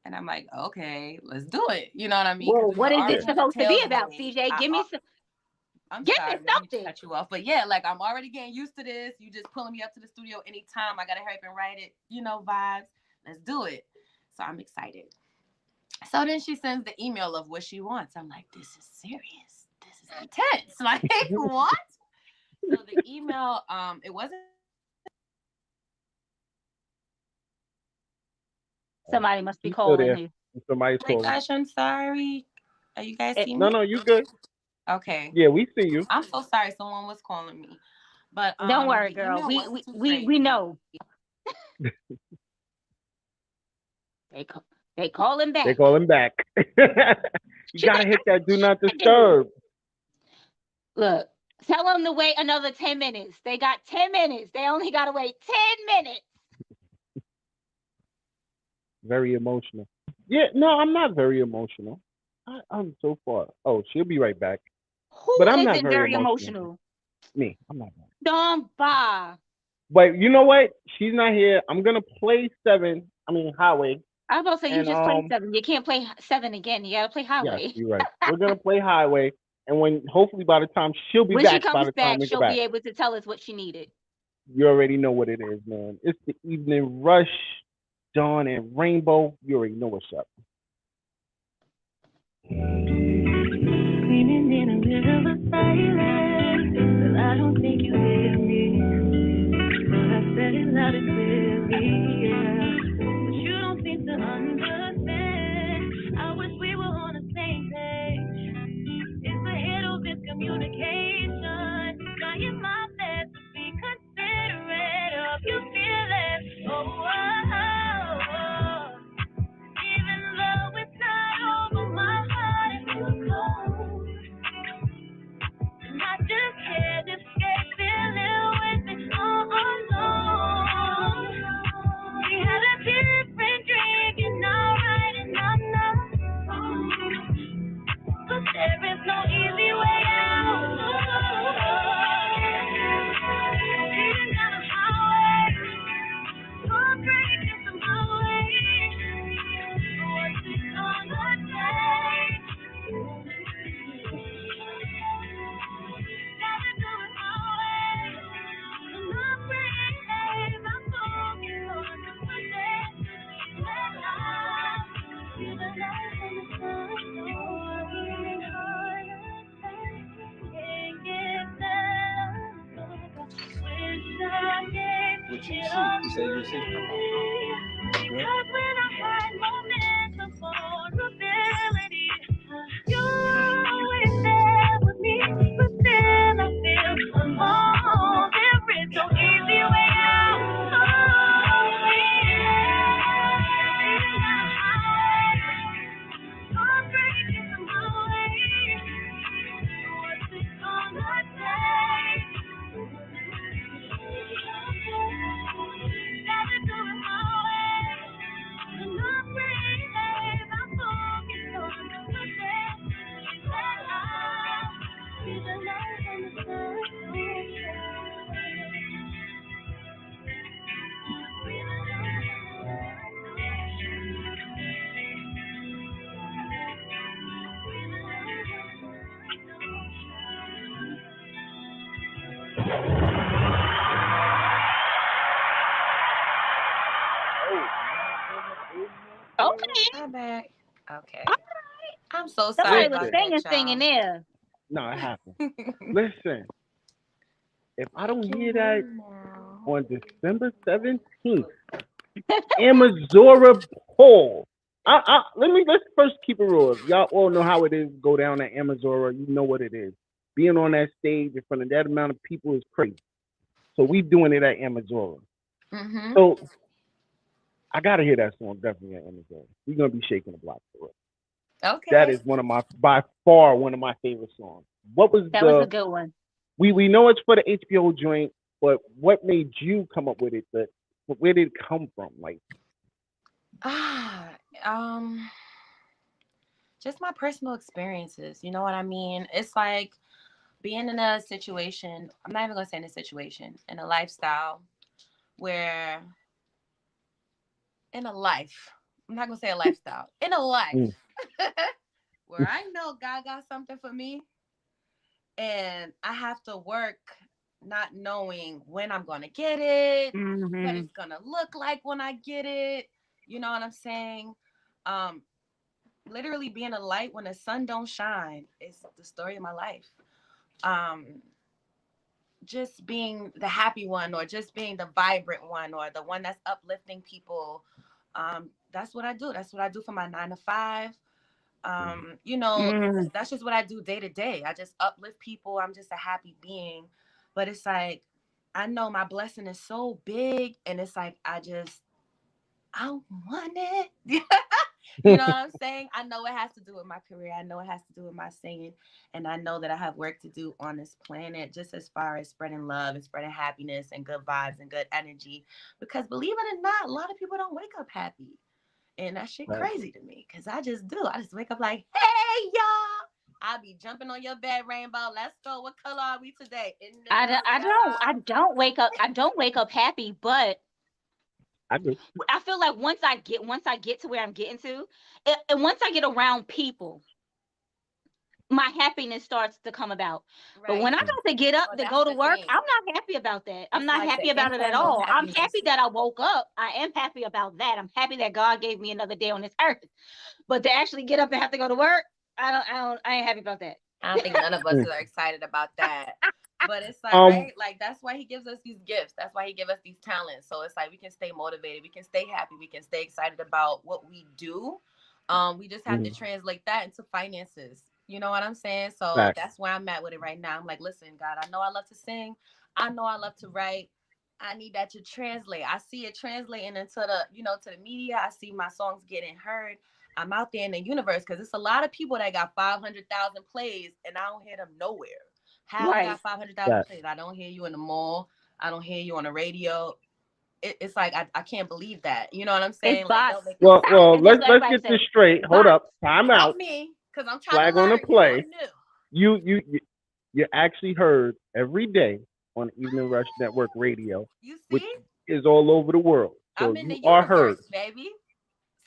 And I'm like, okay, let's do it. You know what I mean? Well, what is it supposed to be about, CJ? Give me some. I'm sorry, let me cut you off. But yeah, like I'm already getting used to this. You just pulling me up to the studio anytime. I got to hurry up and write it, vibes. Let's do it. So I'm excited. So then she sends the email of what she wants. I'm like, this is serious. This is intense. Like, what? So the email, it wasn't. Somebody must be calling you. Somebody's calling. Gosh, I'm sorry. Are you guys seeing me? No, you good. Okay. Yeah, we see you. I'm so sorry. Someone was calling me. But don't worry, girl. We know. They call him back. They call him back. You gotta hit that do not disturb. Look, tell them to wait another 10 minutes. They got 10 minutes. They only gotta wait 10 minutes. Very emotional. Yeah, no, I'm not very emotional. I'm so far. Oh, she'll be right back. But I'm not very emotional. Me, I'm not. Don't bother. But you know what? She's not here. I'm gonna play Highway. I was about to say, you just played 7. You can't play 7 again. You gotta play Highway. Yes, you're right. We're gonna play Highway, and hopefully by the time she'll be back, when she comes back, she'll be able to tell us what she needed. You already know what it is, man. It's the Evening Rush, Dawn and Rainbow. You already know what's up. Screaming in the middle of silence, but I don't think you hear me. But I said it loud and clearly, yeah. But you don't seem to understand. I wish we were on the same page. It's a hit of miscommunication. Trying my best to be considerate of your feelings. Even though it's not over, my heart is too cold. And I just can't escape feeling with it all alone. We had a different drink and alright, and I'm not. But there is no easy way out. Even down the highway, heartbreak is my way. What's it gonna take? Gotta do it my way. I'm not brave, I'm focused on the present. When I feel the light in the sun, working harder, can't get down. Wish I gave it all to you. Because when I had moments of vulnerability, you were always there with me. But still I feel alone. There is no easy way out. Heartbreak is my way. What's it gonna take? Gotta do it my way. I'm not brave, I'm focused on the present. That I see the light in the sun. Okay. I'm back. Okay. All right. I'm so sorry. Somebody about was that, singing there. No, it happened. Listen, if I don't hear that on December 17th, Amazora Powell. Let's first keep it real. Y'all all know how it is to go down at Amazora. You know what it is. Being on that stage in front of that amount of people is crazy. So we doing it at Amazora. Mm-hmm. So I gotta hear that song definitely at Amazora. We're gonna be shaking the block for it. Okay. That is by far one of my favorite songs. That was a good one. We know it's for the HBO joint, but what made you come up with it? Where did it come from? Like, just my personal experiences. You know what I mean? It's like being in a situation. I'm not even gonna say in a situation, in a lifestyle where, in a life. I'm not gonna say a lifestyle. In a life where I know God got something for me, and I have to work not knowing when I'm gonna get it, what it's gonna look like when I get it. You know what I'm saying? Literally being a light when the sun don't shine is the story of my life. Just being the happy one, or just being the vibrant one, or the one that's uplifting people. That's what I do. That's what I do for my 9 to 5. That's just what I do day to day. I just uplift people. I'm just a happy being. But it's like, I know my blessing is so big, and it's like, I want it. You know what I'm saying? I know it has to do with my career. I know it has to do with my singing. And I know that I have work to do on this planet, just as far as spreading love and spreading happiness and good vibes and good energy. Because believe it or not, a lot of people don't wake up happy. And that shit crazy to me, because I just do. I just wake up like, hey, y'all. I'll be jumping on your bed, Rainbow. Let's go. What color are we today? I don't wake up. I don't wake up happy, but I do. I feel like once I get to where I'm getting to, and once I get around people, my happiness starts to come about. Right. But when I got to get up to go to work, I'm not happy about that. I'm not happy about it at all. I'm happy that I woke up. I am happy about that. I'm happy that God gave me another day on this earth. But to actually get up and have to go to work, I ain't happy about that. I don't think none of us are excited about that. But it's like, right? Like, that's why he gives us these gifts. That's why he gives us these talents. So it's like, we can stay motivated. We can stay happy. We can stay excited about what we do. We just have to translate that into finances. You know what I'm saying? So that's where I'm at with it right now. I'm like, listen, God, I know I love to sing. I know I love to write. I need that to translate. I see it translating into to the media. I see my songs getting heard. I'm out there in the universe, because it's a lot of people that got 500,000 plays, and I don't hear them nowhere. How I got 500,000 plays? I don't hear you in the mall. I don't hear you on the radio. It's like, I can't believe that. You know what I'm saying? Like, well, let's get this straight. Hold up, time out. Help me, because I'm trying to learn. On the play. You actually heard every day on Evening Rush Network Radio, which is all over the world. So I'm in the universe, heard, baby.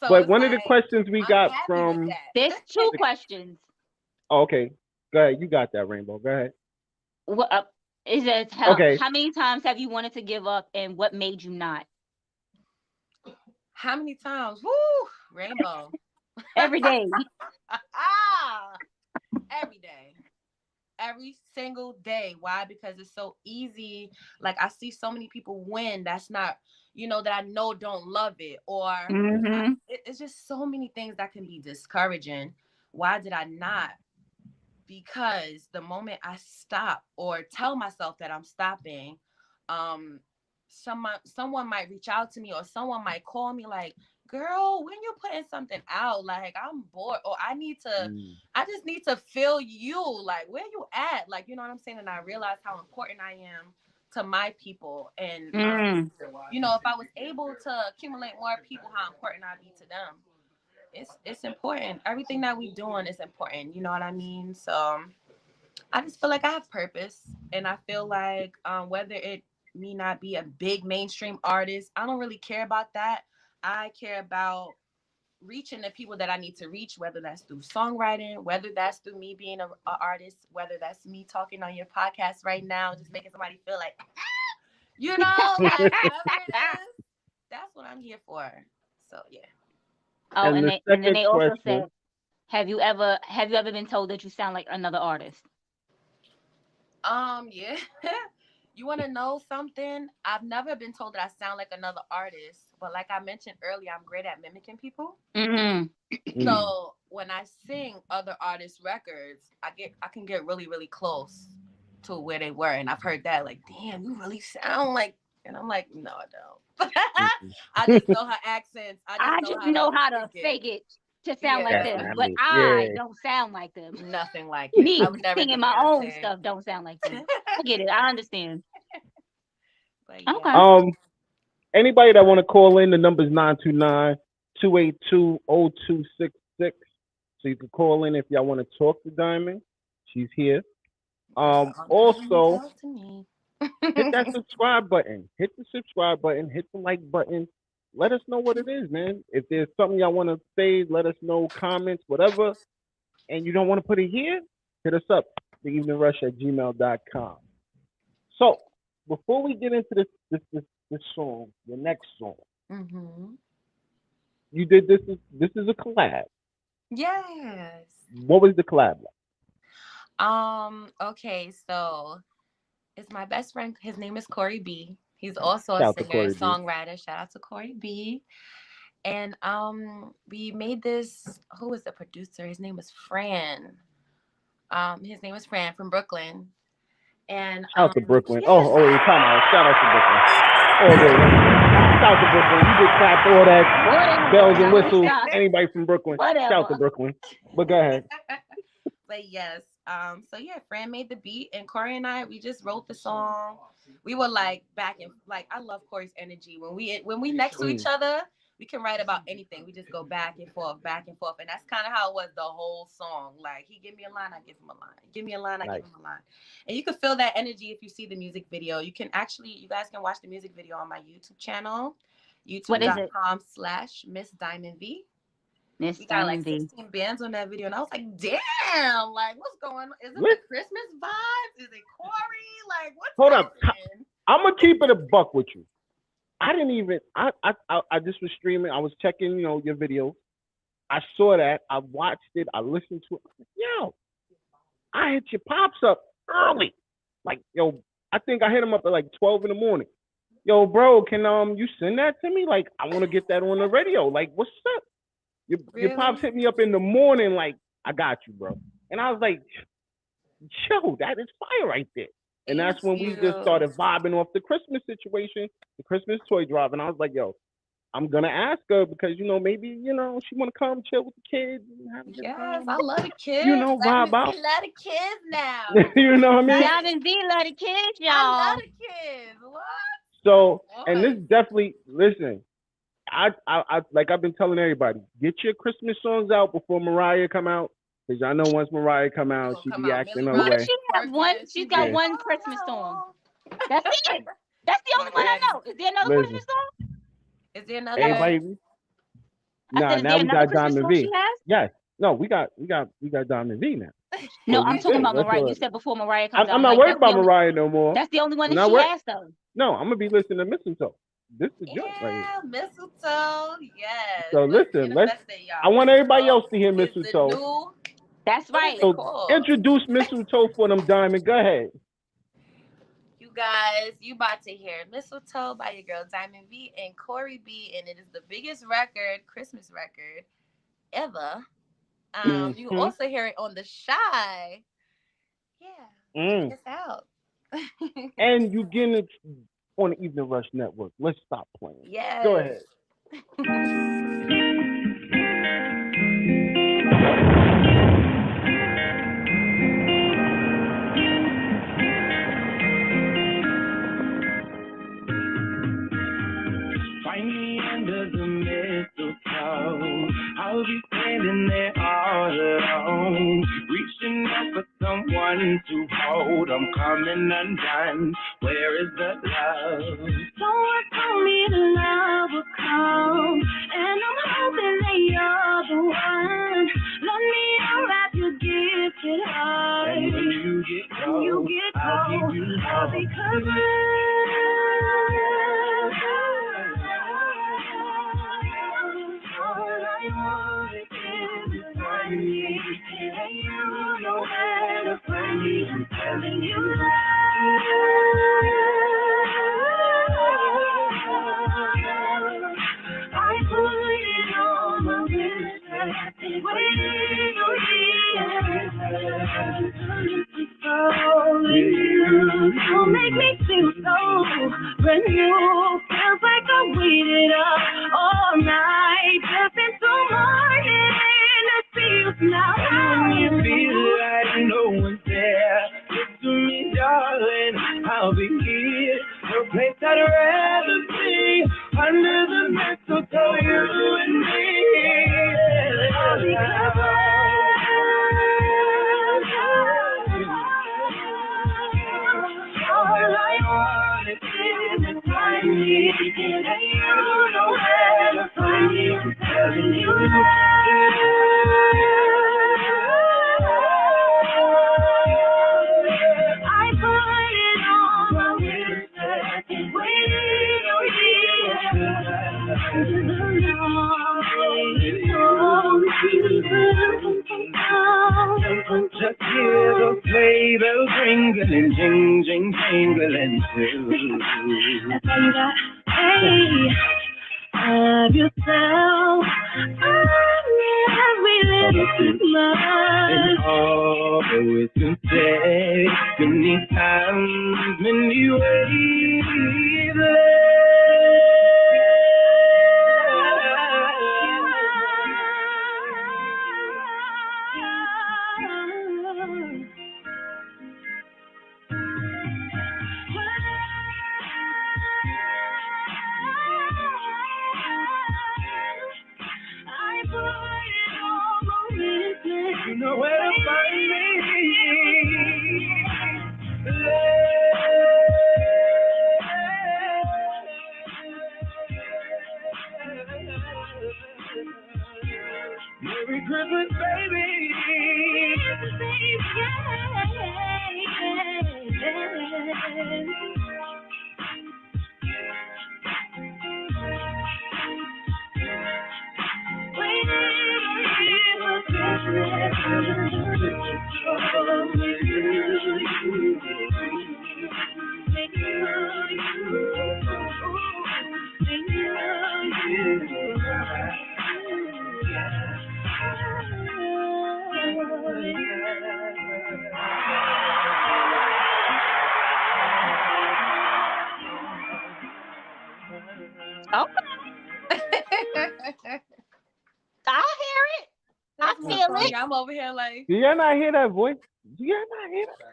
So but one of the questions we got from there's 2 questions. Oh, okay, go ahead. You got that, Rainbow. Go ahead. What is it? How many times have you wanted to give up, and what made you not? How many times? Woo, Rainbow. Every day. Every day. Every single day. Why? Because it's so easy. Like, I see so many people win that's not, that I know don't love it. Or it's just so many things that can be discouraging. Why did I not? Because the moment I stop or tell myself that I'm stopping, someone might reach out to me, or someone might call me like, girl, when you putting something out, like, I'm bored, or I just need to feel you, like, where you at, like, you know what I'm saying? And I realized how important I am to my people, and if I was able to accumulate more people, how important I'd be to them. It's important. Everything that we doing is important. You know what I mean? So I just feel like I have purpose, and I feel like whether it me not be a big mainstream artist, I don't really care about that. I care about reaching the people that I need to reach, whether that's through songwriting, whether that's through me being an artist, whether that's me talking on your podcast right now, just making somebody feel like, like, whatever it is, that's what I'm here for. So yeah. Oh, and then they also said, have you ever been told that you sound like another artist? Yeah. You want to know something? I've never been told that I sound like another artist, but like I mentioned earlier, I'm great at mimicking people. So when I sing other artists' records, I can get really, really close to where they were, and I've heard that like, damn, you really sound like, and I'm like, no, I don't. I just know her accents. I just know how to fake it to sound like them, but I don't sound like them. Nothing like it. Me I would never singing my own stuff don't sound like them. I get it. I understand. But yeah. Okay. Anybody that want to call in, the number's 929-282-0266. So you can call in if y'all want to talk to Diamond. She's here. Also, hit that subscribe button. Hit the subscribe button. Hit the like button. Let us know what it is, man. If there's something y'all want to say, let us know, comments, whatever. And you don't want to put it here, hit us up, theeveningrush@gmail.com. So, before we get into this song, the next song, you did this is a collab. Yes. What was the collab like? Okay, so it's my best friend. His name is Corey B. He's also a singer, songwriter. Shout out to Corey B. And we made this. Who was the producer? His name was Fran. His name was Fran from Brooklyn. And shout out to Brooklyn. Yeah. Oh, you're talking about shout out to Brooklyn. Oh, good. Shout out to Brooklyn. You just clapped all that bells and whistles. Anybody from Brooklyn? Shout out to Brooklyn. But go ahead. But yes. So yeah, Fran made the beat, and Corey and I, we just wrote the song. We were like back and like, I love Corey's energy. When we next to each other, we can write about anything. We just go back and forth, and that's kind of how it was the whole song. Like, he give me a line, I give him a line. Give me a line, I give him a line. And you can feel that energy if you see the music video. You guys can watch the music video on my YouTube channel, youtube.com/Miss Diamond V. We got like 16 bands on that video, and I was like, damn, like, what's going on? Is it the Christmas vibes? Is it Corey? Like, what's Hold up. I'm gonna keep it a buck with you. I didn't even. I just was streaming. I was checking, your video. I saw that. I watched it. I listened to it. Yo, I hit your pops up early. Like, yo, I think I hit him up at like 12 in the morning. Yo, bro, can you send that to me? Like, I want to get that on the radio. Like, what's up? Your pops hit me up in the morning. Like, I got you, bro. And I was like, yo, that is fire right there. And that's when we just started vibing off the Christmas situation, the Christmas toy drive. And I was like, yo, I'm going to ask her because, maybe, she want to come chill with the kids. And have a good time. I love the kids. Vibe out. I love the kids now. You know what I mean? Diamond V love the kids, y'all. I love the kids. What? So, and this definitely, listen, I like I've been telling everybody, get your Christmas songs out before Mariah come out. Because I know once Mariah come out, she be acting her way. She's got one Christmas song. That's it. That's the only one I know. Is there another Christmas song? Is there another? Everybody. Nah, now we got Diamond V. Yes. No, we got Diamond V now. No, I'm talking about Mariah. You said before Mariah comes out. I'm not worried about Mariah no more. That's the only one that she has, though. No, I'm gonna be listening to Mistletoe. This is good right here. Mistletoe. Yes. So listen, I want everybody else to hear Mistletoe. That's right. So introduce Mistletoe for them, Diamond. Go ahead. You guys, you about to hear Mistletoe by your girl Diamond V and Corey B, and it is the biggest Christmas record ever. You also hear it on the Shy. Yeah. Check this out. And you getting it on the Evening Rush Network. Let's stop playing. Yes. Go ahead. Find me under the mistletoe. I'll be standing there all alone, reaching out for someone to hold. I'm coming undone. Where is the love? Someone told me the love will come, and I'm hoping that you're the one. Let me unwrap your gifted heart. And when you get cold, I'll give you love. All because all I want is to find me, and you know where to find me. I'm telling you love. You make me feel so brand new. Feels like I waited up all night just until morning to see you smile. When you feel like no one's there, look to me, darling, I'll be here. No place I'd rather be under the mistletoe, you and me. I'll be all I want is to find me, and you know where to find me. I'm telling you I put it on my list, waiting on Just hear the sleigh bells ringling, jing, jing, jingling too. That's all you got. Hey, have yourself every little Christmas. And all the wisdom said, many times, many ways. You know where to find me. Merry Christmas, baby. I hear it. I feel it. I'm over here like. Do y'all not hear that voice? Do y'all not hear that?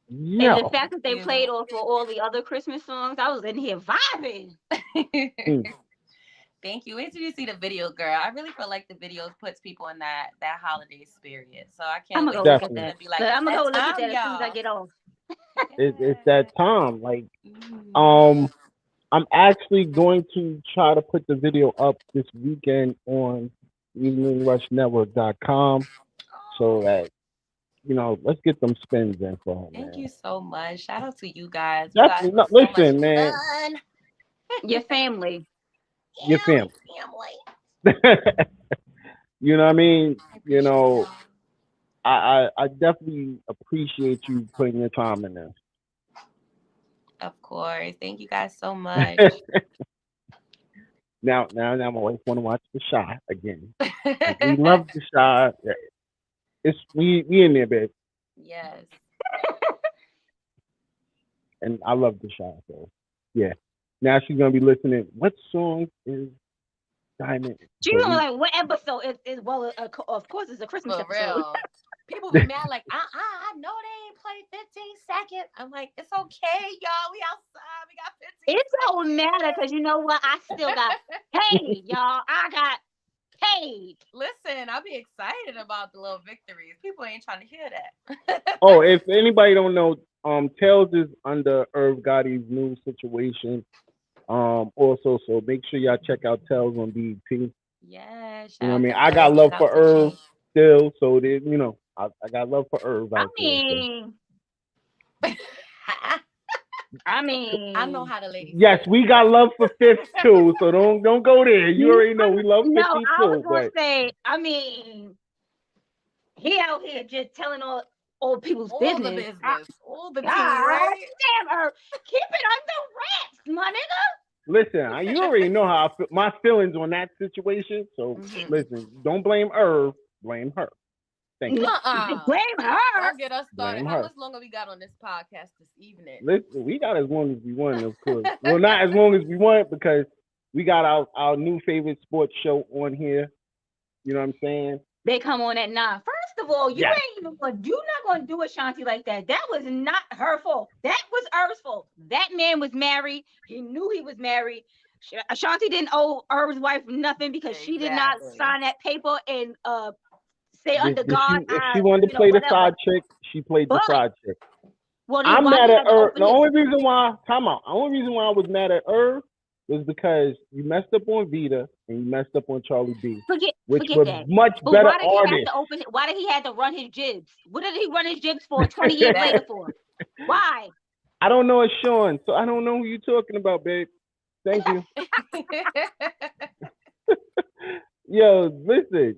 Yo. And the fact that they played off of all the other Christmas songs, I was in here vibing. Thank you. Wait till you see the video, girl. I really feel like the videos puts people in that holiday spirit. So I can't wait to look at that. Like, I'm gonna go look at that as soon as I get off. It's that time. Like, I'm actually going to try to put the video up this weekend on eveningrushnetwork.com so that, let's get them spins in for her. Thank you so much. Shout out to you guys. Listen, man. Your family. Your family. You know what I mean? I definitely appreciate you putting your time in this. Of course. Thank you guys so much. Now my wife want to watch The Shy again. We love The Shy. It's we in there, babe. Yes. And I love The Shy, so yeah. Now she's gonna be listening. What song is Diamond? She's gonna be like, what episode is well? Of course, it's a Christmas episode. Real. People be mad like, I know they ain't played 15 seconds. I'm like, it's okay, y'all. We outside. We got 15 It don't matter because you know what? I still got paid, y'all. I got paid. Listen, I'll be excited about the little victories. People ain't trying to hear that. Oh, if anybody don't know, Tails is under Irv Gotti's new situation. Also, so make sure y'all check out Tails on BET. Yeah, you know what I mean? I got love for Irv still, so I got love for Irv. I mean, I know how to ladies. Yes, we got love for Fifth too, so don't go there. You already know we love 50 too. I was gonna say, I mean, he out here just telling all old people's business. All the tea, right? Damn her, keep it under wraps, my nigga. Listen, you already know how I feel, my feelings on that situation. So listen, don't blame Irv, blame her. Thank you. Blame her. Don't get us started. How much longer we got on this podcast this evening? Listen, we got as long as we want, of course. Well, not as long as we want because we got our new favorite sports show on here. You know what I'm saying? They come on at 9. First of all, you ain't even you're not gonna do Ashanti like that. That was not her fault. That was Irv's fault. That man was married. He knew he was married. Ashanti didn't owe Irv's wife nothing because she did not sign that paper and stay under God. If she wanted to play the side chick, she played the side chick. Well, I'm mad at Irv. The only reason why I was mad at Irv was because you messed up on Vita and you messed up on Charlie B, which were that. much better artists. Why did he have to run his jibs? What did he run his jibs for 20 years later for? Why? I don't know. It's Shone, so I don't know who you're talking about, babe. Thank you. Yo, listen,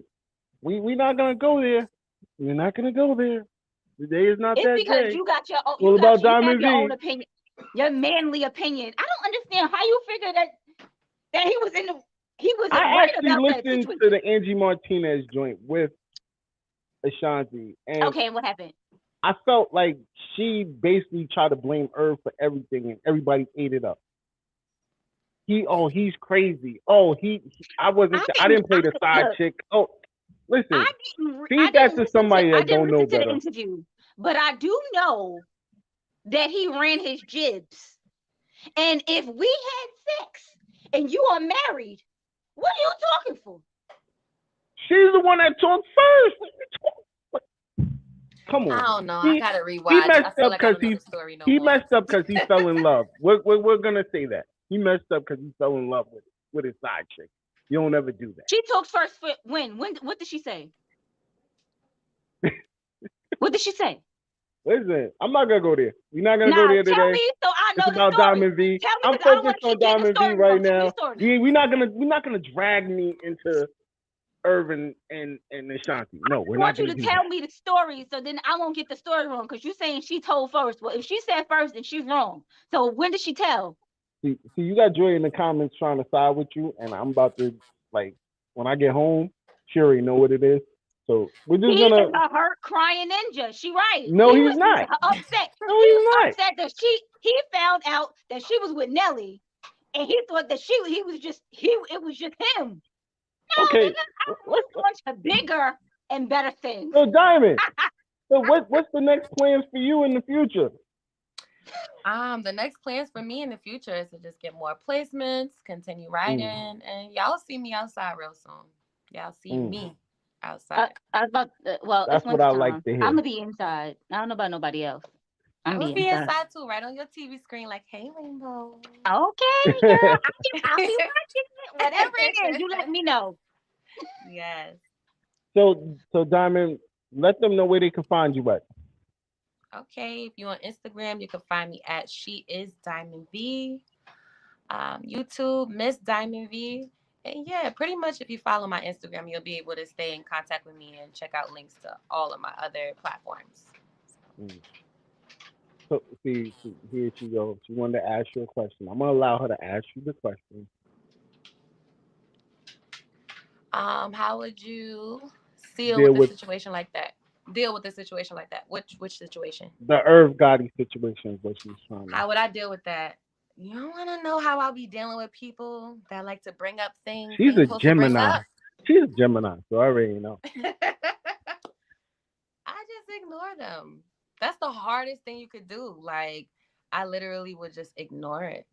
we not gonna go there. We're not gonna go there. The day is not that day. It's because you got your own. What about Diamond your own opinion, your manly opinion. I don't understand how you figure that he was in the. He was. I actually listened to the Angie Martinez joint with Ashanti, and okay, what happened? I felt like she basically tried to blame Irv for everything, and everybody ate it up. He's crazy. I didn't play the side chick. Oh, listen, feed that to somebody that don't know better. Interview, but I do know that he ran his jibs. And if we had sex and you are married, what are you talking for? She's the one that talked first. Come on. I don't know. I gotta rewatch. He messed up because he fell in love. We're gonna say that. He messed up because he fell in love with his side chick. You don't ever do that. She talked first for when? What did she say? What did she say? Listen, I'm not gonna go there. We're not gonna go there today. Tell me so I know it's about Diamond V. I'm focused on Diamond V right now. We're not gonna drag me into Irvin and Ashanti. No, we're not. I want you to tell me the story, so then I won't get the story wrong. Because you're saying she told first. Well, if she said first, then she's wrong. So when did she tell? See, you got Joy in the comments trying to side with you, and I'm about to when I get home, she already know what it is. So we're just gonna. He's a hurt, crying ninja. She right. No, he's not. Upset. No, he's not. Upset that he found out that she was with Nelly, and he thought that it was just him. No, okay. I want a bunch of bigger and better things. So Diamond, so what's the next plans for you in the future? The next plans for me in the future is to just get more placements, continue writing, and y'all see me outside real soon. Y'all see me outside. That's what I like to hear. I'm gonna be inside. I don't know about nobody else. I'm gonna be inside too, right on your TV screen, like, hey, Rainbow. Okay, girl. I'll be watching it. Whatever it is, you let me know. Yes. So Diamond, let them know where they can find you at. Okay, if you're on Instagram, you can find me at She Is Diamond V. YouTube, Miss Diamond V. And yeah, pretty much if you follow my Instagram, you'll be able to stay in contact with me and check out links to all of my other platforms. So see, here she goes. She wanted to ask you a question. I'm gonna allow her to ask you the question. How would you deal with a situation like that? Deal with a situation like that. Which situation? The Irv Gotti situation is what she's trying to. How would I deal with that? You don't want to know how I'll be dealing with people that like to bring up things. She's a Gemini. She's a Gemini, so I already know. I just ignore them. That's the hardest thing you could do. Like, I literally would just ignore it.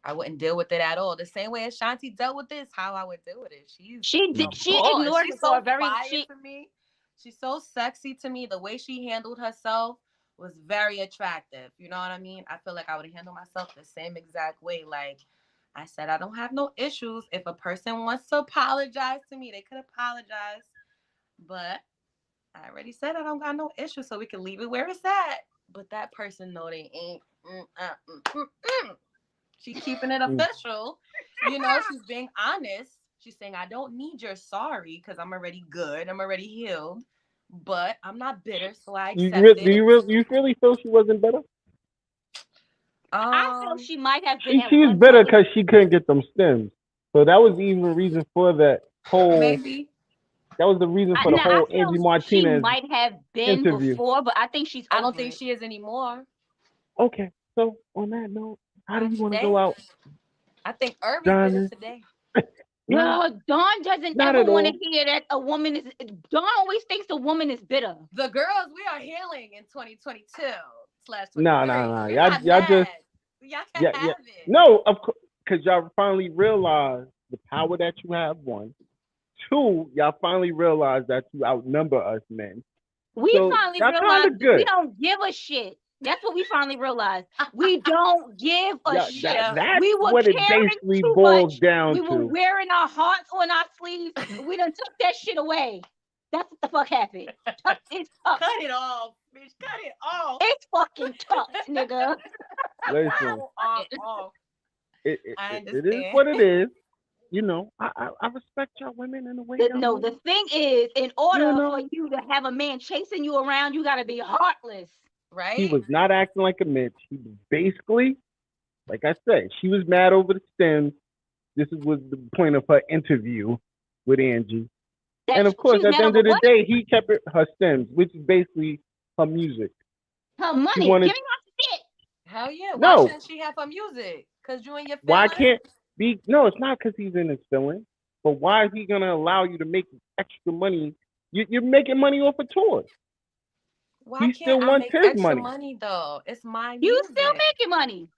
I wouldn't deal with it at all. The same way as Shanti dealt with this, how I would deal with it. She ignored it for a very for me. She's so sexy to me. The way she handled herself was very attractive. You know what I mean? I feel like I would handle myself the same exact way. Like I said, I don't have no issues. If a person wants to apologize to me, they could apologize. But I already said I don't got no issues, so we can leave it where it's at. But that person know they ain't. She's keeping it official. You know, she's being honest. She's saying, I don't need your sorry because I'm already good. I'm already healed. But I'm not bitter, so I accept it. Do you really feel she wasn't bitter? I feel she might have been. She's bitter because she couldn't get them stems. So that was even a reason for that whole. Maybe. That was the reason for the whole Angie Martinez she might have been interview before, but I think she's I don't think she is anymore. Okay, so on that note, how do you want to go out? I think Irvy's bitter today. No, Dawn doesn't ever want to hear that a woman is. Dawn always thinks the woman is bitter. The girls, we are healing in 2022/23. No. Y'all just y'all can't have it. No, of course, because y'all finally realize the power that you have. 1, 2, y'all finally realize that you outnumber us men. We finally realized we don't give a shit. That's what we finally realized. We don't give a shit. That's we were what it basically boils down to. We were wearing our hearts on our sleeves. We done took that shit away. That's what the fuck happened. It's tough. Cut it off, bitch. Cut it off. It's fucking tough, nigga. Listen, it is what it is. You know, I respect y'all women in the way. No, the thing is, in order for you to have a man chasing you around, you got to be heartless. Right? He was not acting like a bitch. He was basically, like I said, she was mad over the stems. This was the point of her interview with Angie. And of course, at the end of the day, he kept her stems, which is basically her music. Her money. Give me her shit. Hell yeah. Why shouldn't she have her music? Because you and your feelings? Why can't be? No, it's not because he's in his feelings. But why is he going to allow you to make extra money? You're making money off of tours. Why he still wants his money though? It's my music. You still making money.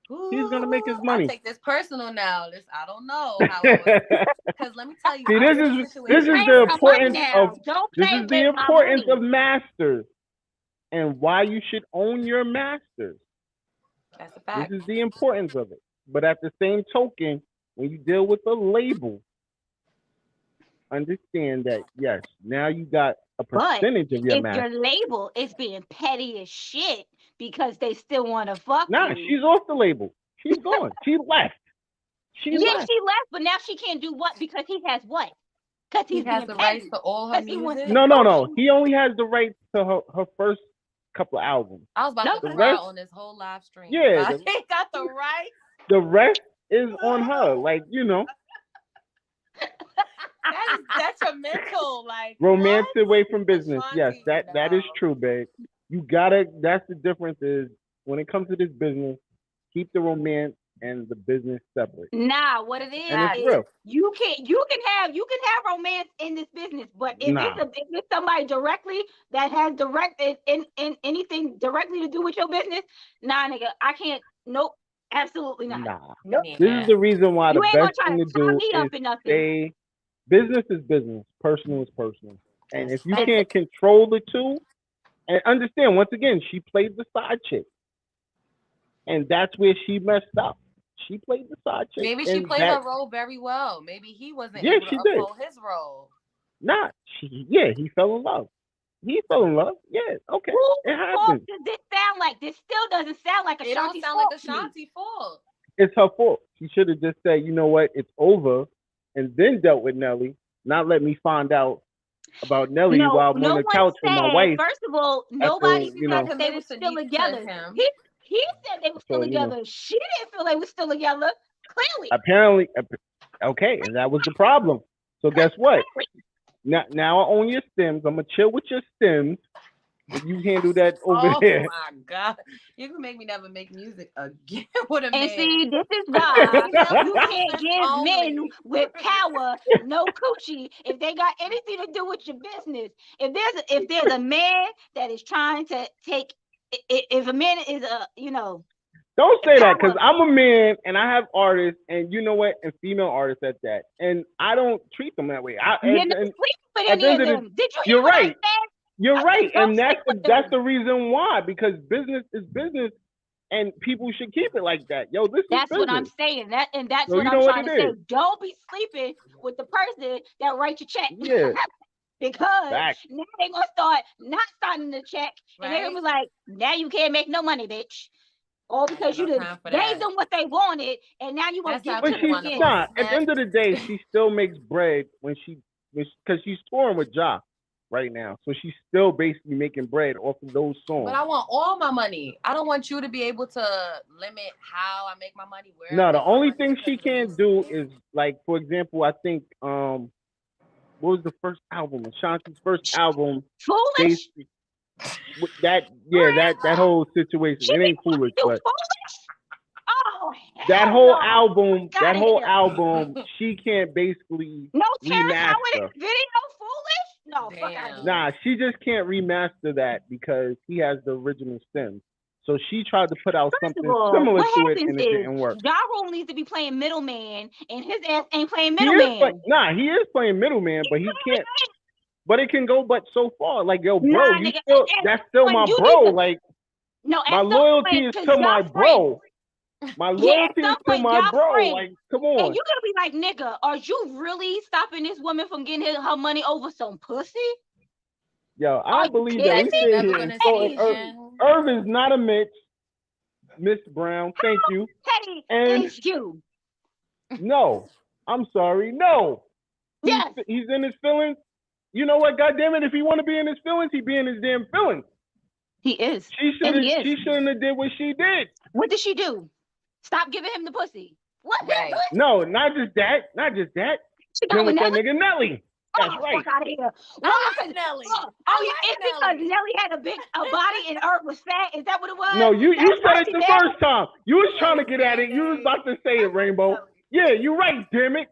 Ooh, he's gonna make his money. I take this personal now. I don't know how. Because let me tell you. See, this is the importance of masters, and why you should own your masters. That's a fact. This is the importance of it. But at the same token, when you deal with a label, understand that yes, now you got a percentage of your master. If your label is being petty as shit because they still want to fuck you. She's off the label. She's gone. She left. She left, but now she can't do what? Because he has what? Because he has the rights to all her music. No. He only has the rights to her first couple of albums. I was about to cry on this whole live stream. Yeah. He got the rights. The rest is on her. Like, you know. That is detrimental. Like romance away from business. Yes, that is true, babe. You gotta. That's the difference. Is when it comes to this business, keep the romance and the business separate. Nah, what it is, and it's real. You can have romance in this business, but if it's somebody directly that has in anything directly to do with your business, nah, nigga, I can't. Nope. Absolutely not. Nah. Nope. This is the reason why the best thing to do is stay. Business is business. Personal is personal. And if you can't control the two, and understand, once again, she played the side chick. And that's where she messed up. She played the side chick. Maybe she played her role very well. Maybe he wasn't able to uphold his role. He fell in love. He fell in love. Yeah, okay. It happens. Does this sound like? This still doesn't sound like Ashanti's fault. It don't sound like Ashanti's fault. It's her fault. She should have just said, you know what, it's over, and then dealt with Nelly. Not let me find out about Nelly while I'm on the couch with my wife. First of all, nobody said they were still together. He said they were still together. She didn't feel they were still together. Clearly. Apparently, okay, and that was the problem. So guess what? Now I own your stems. I'm gonna chill with your stems. You handle that over there. Oh my God. You can make me never make music again with a man. And see, this is why you can't give men with power no coochie if they got anything to do with your business. If there's a man that is trying to take, if a man is Don't say that, because I'm a man and I have artists, and you know what, and female artists at that, and I don't treat them that way. You're right. You're right, and that's the reason why, because business is business, and people should keep it like that. Yo, this is business. That's what I'm saying. That's what I'm trying to say. Don't be sleeping with the person that writes your check. Yeah. Because now they're gonna start not signing the check, and they're gonna be like, now you can't make no money, bitch. All because you gave them what they wanted, and now you want to give them what they want. At the end of the day, she still makes bread because she's touring with Ja right now, so she's still basically making bread off of those songs. But I want all my money. I don't want you to be able to limit how I make my money. No, the only thing she can't do is, like, for example, I think what was the first album? Ashanti's first album. Foolish. That whole situation. It ain't foolish, but oh, that whole album, she can't basically Terrence remaster. Howard video foolish. No, fuck out of here. Nah, she just can't remaster that because he has the original stems. So she tried to put out something similar to it, and it didn't work. Ja Rule needs to be playing middleman, and his ass ain't playing middleman. He is playing middleman, but he can't. But it can go but so far. Like, yo, bro, that's still my bro. Like, my loyalty is to my bro. My loyalty is to my bro. Like, come on. And you gonna be like, nigga, are you really stopping this woman from getting her money over some pussy? Yo, I believe that we sit here and Irv is not a Mitch. Miss Brown, thank you. Petty is you. No, I'm sorry. No. Yes. He's in his feelings. You know what? God damn it! If he want to be in his feelings, he be in his damn feelings. He is. She shouldn't have did what she did. What did she do? Stop giving him the pussy. What? Right. No, not just that. She got with that nigga Nelly. That's right. Fuck out of here. Nelly. It's because Nelly had a body and Irv was fat. Is that what it was? No, you said it the first time. You was trying to get at it. You was about to say it, Rainbow. Yeah, you're right, damn it.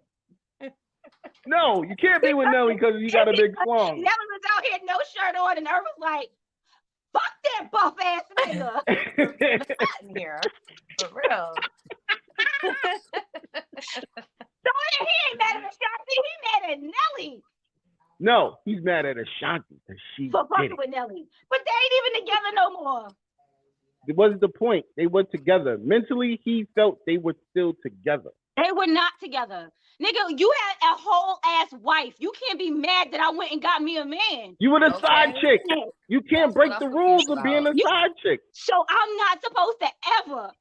No, you can't be with Nelly because you got a big slung. Nelly was out here no shirt on, and Irv was like, "Fuck that buff ass nigga." Here, for real. So he ain't mad at Ashanti. He mad at Nelly. No, he's mad at Ashanti because she for fucking with Nelly. But they ain't even together no more. It wasn't the point. They were together. Mentally, he felt they were still together. They were not together. Nigga, you had a whole ass wife. You can't be mad that I went and got me a man. You were the side chick. You can't break the rules of being a side chick. So I'm not supposed to ever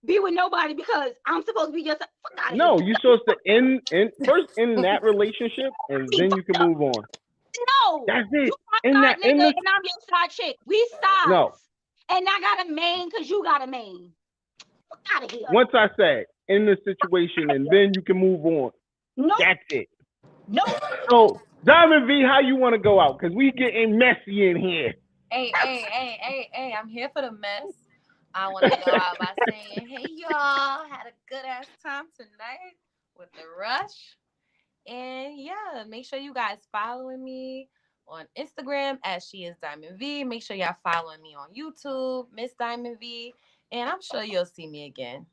be with nobody because I'm supposed to be just no, you're supposed to end that relationship and then you can move on. No, that's it. You and I'm your side chick. We sides. No, and I got a main because you got a main. Fuck out of here. Once I said in the situation and then you can move on. No, that's it. No. So Diamond V, how you want to go out? Because we getting messy in here. Hey, I'm here for the mess. I want to go out by saying, hey, y'all, had a good ass time tonight with the Rush. And yeah, make sure you guys following me on Instagram at She Is Diamond V. Make sure y'all following me on YouTube, Miss Diamond V. And I'm sure you'll see me again.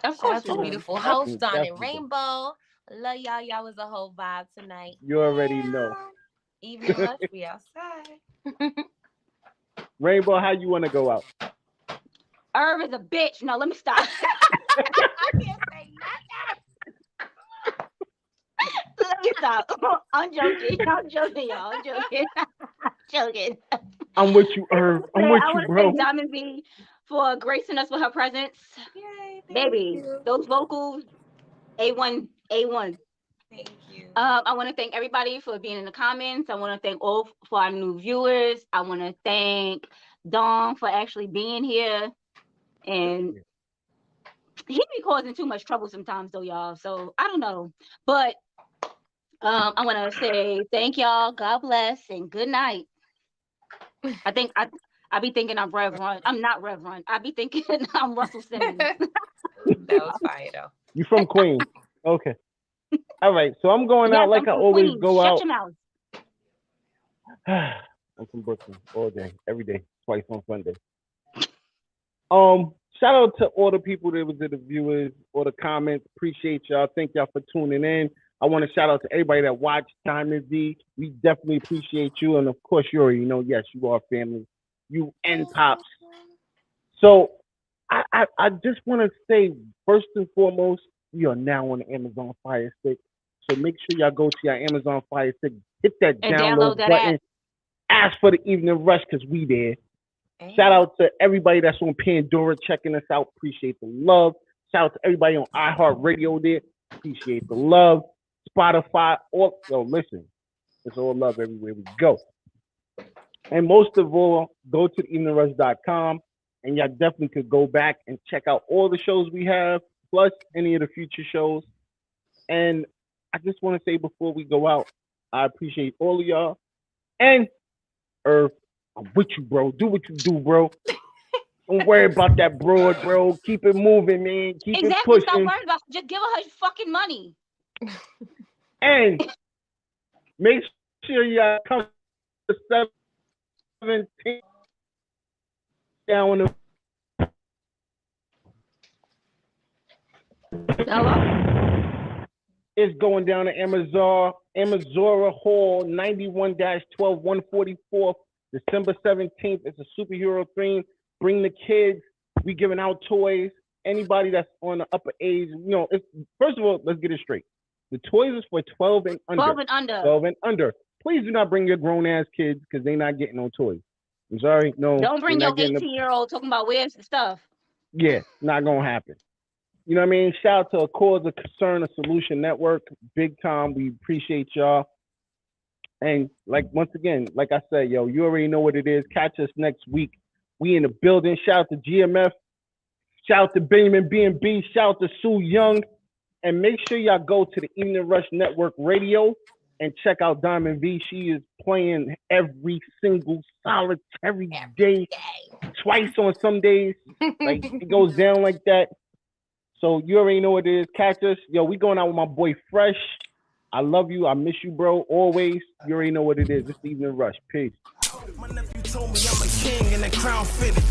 Of course, the beautiful host, Dawn and Rainbow. Love y'all. Y'all was a whole vibe tonight. You already know. Evening Rush, we outside. Rainbow, how you want to go out? Irv is a bitch. No, let me stop. I can't say nothing. Let me stop. I'm joking, y'all. I'm joking. I'm with you, Irv. I'm with you, bro. I want to thank Diamond V for gracing us with her presence. Yay, baby, those vocals, A1. Thank you. I want to thank everybody for being in the comments. I want to thank all for our new viewers. I want to thank Dawn for actually being here. And he be causing too much trouble sometimes though, y'all. So I don't know. But I want to say thank y'all. God bless and good night. I think I be thinking I'm Rev Run. I'm not Rev Run. I be thinking I'm Russell Simmons. That was fire though. You from Queens. Okay. All right. So I'm going out like I always Queens. go Shut out. Your mouth. I'm from Brooklyn all day, every day, twice on Sunday. Shout out to all the people that was in the viewers, all the comments. Appreciate y'all. Thank y'all for tuning in. I want to shout out to everybody that watched Diamond V. We definitely appreciate you. And of course, you already know, yes, you are family. You and Pops. So I just want to say, first and foremost, we are now on the Amazon Fire Stick. So make sure y'all go to your Amazon Fire Stick, hit that download button, ask for the Evening Rush because we there. Shout out to everybody that's on Pandora checking us out. Appreciate the love. Shout out to everybody on iHeartRadio there. Appreciate the love. Spotify. Listen. It's all love everywhere we go. And most of all, go to eveningrush.com and y'all definitely could go back and check out all the shows we have, plus any of the future shows. And I just want to say before we go out, I appreciate all of y'all. And Earth, I'm with you, bro. Do what you do, bro. Don't worry about that broad, bro. Keep it moving, man. Keep it pushing. Stop worrying about it. Just give her fucking money. And make sure y'all come to 17 down on Hello? It's going down to Amazora Hall, 91-12-144, December 17th. It's a superhero theme. Bring the kids. We giving out toys. Anybody that's on the upper age, first of all, let's get it straight. The toys is for 12 and under. 12 and under. 12 and under. Please do not bring your grown-ass kids because they're not getting no toys. I'm sorry. No. Don't bring your 18-year-old talking about weird stuff. Yeah, not going to happen. You know what I mean? Shout out to A Cause, A Concern, A Solution Network. Big time. We appreciate y'all. And once again, like I said, you already know what it is. Catch us next week. We in the building. Shout out to GMF. Shout out to Benjamin B&B. Shout out to Sue Young. And make sure y'all go to the Evening Rush Network Radio and check out Diamond V. She is playing every single solitary day. Twice on some days. It goes down like that. So you already know what it is. Catch us. We going out with my boy Fresh. I love you. I miss you, bro. Always. You already know what it is. It's Evening Rush. Peace. My nephew told me I'm a king and that crown fitted.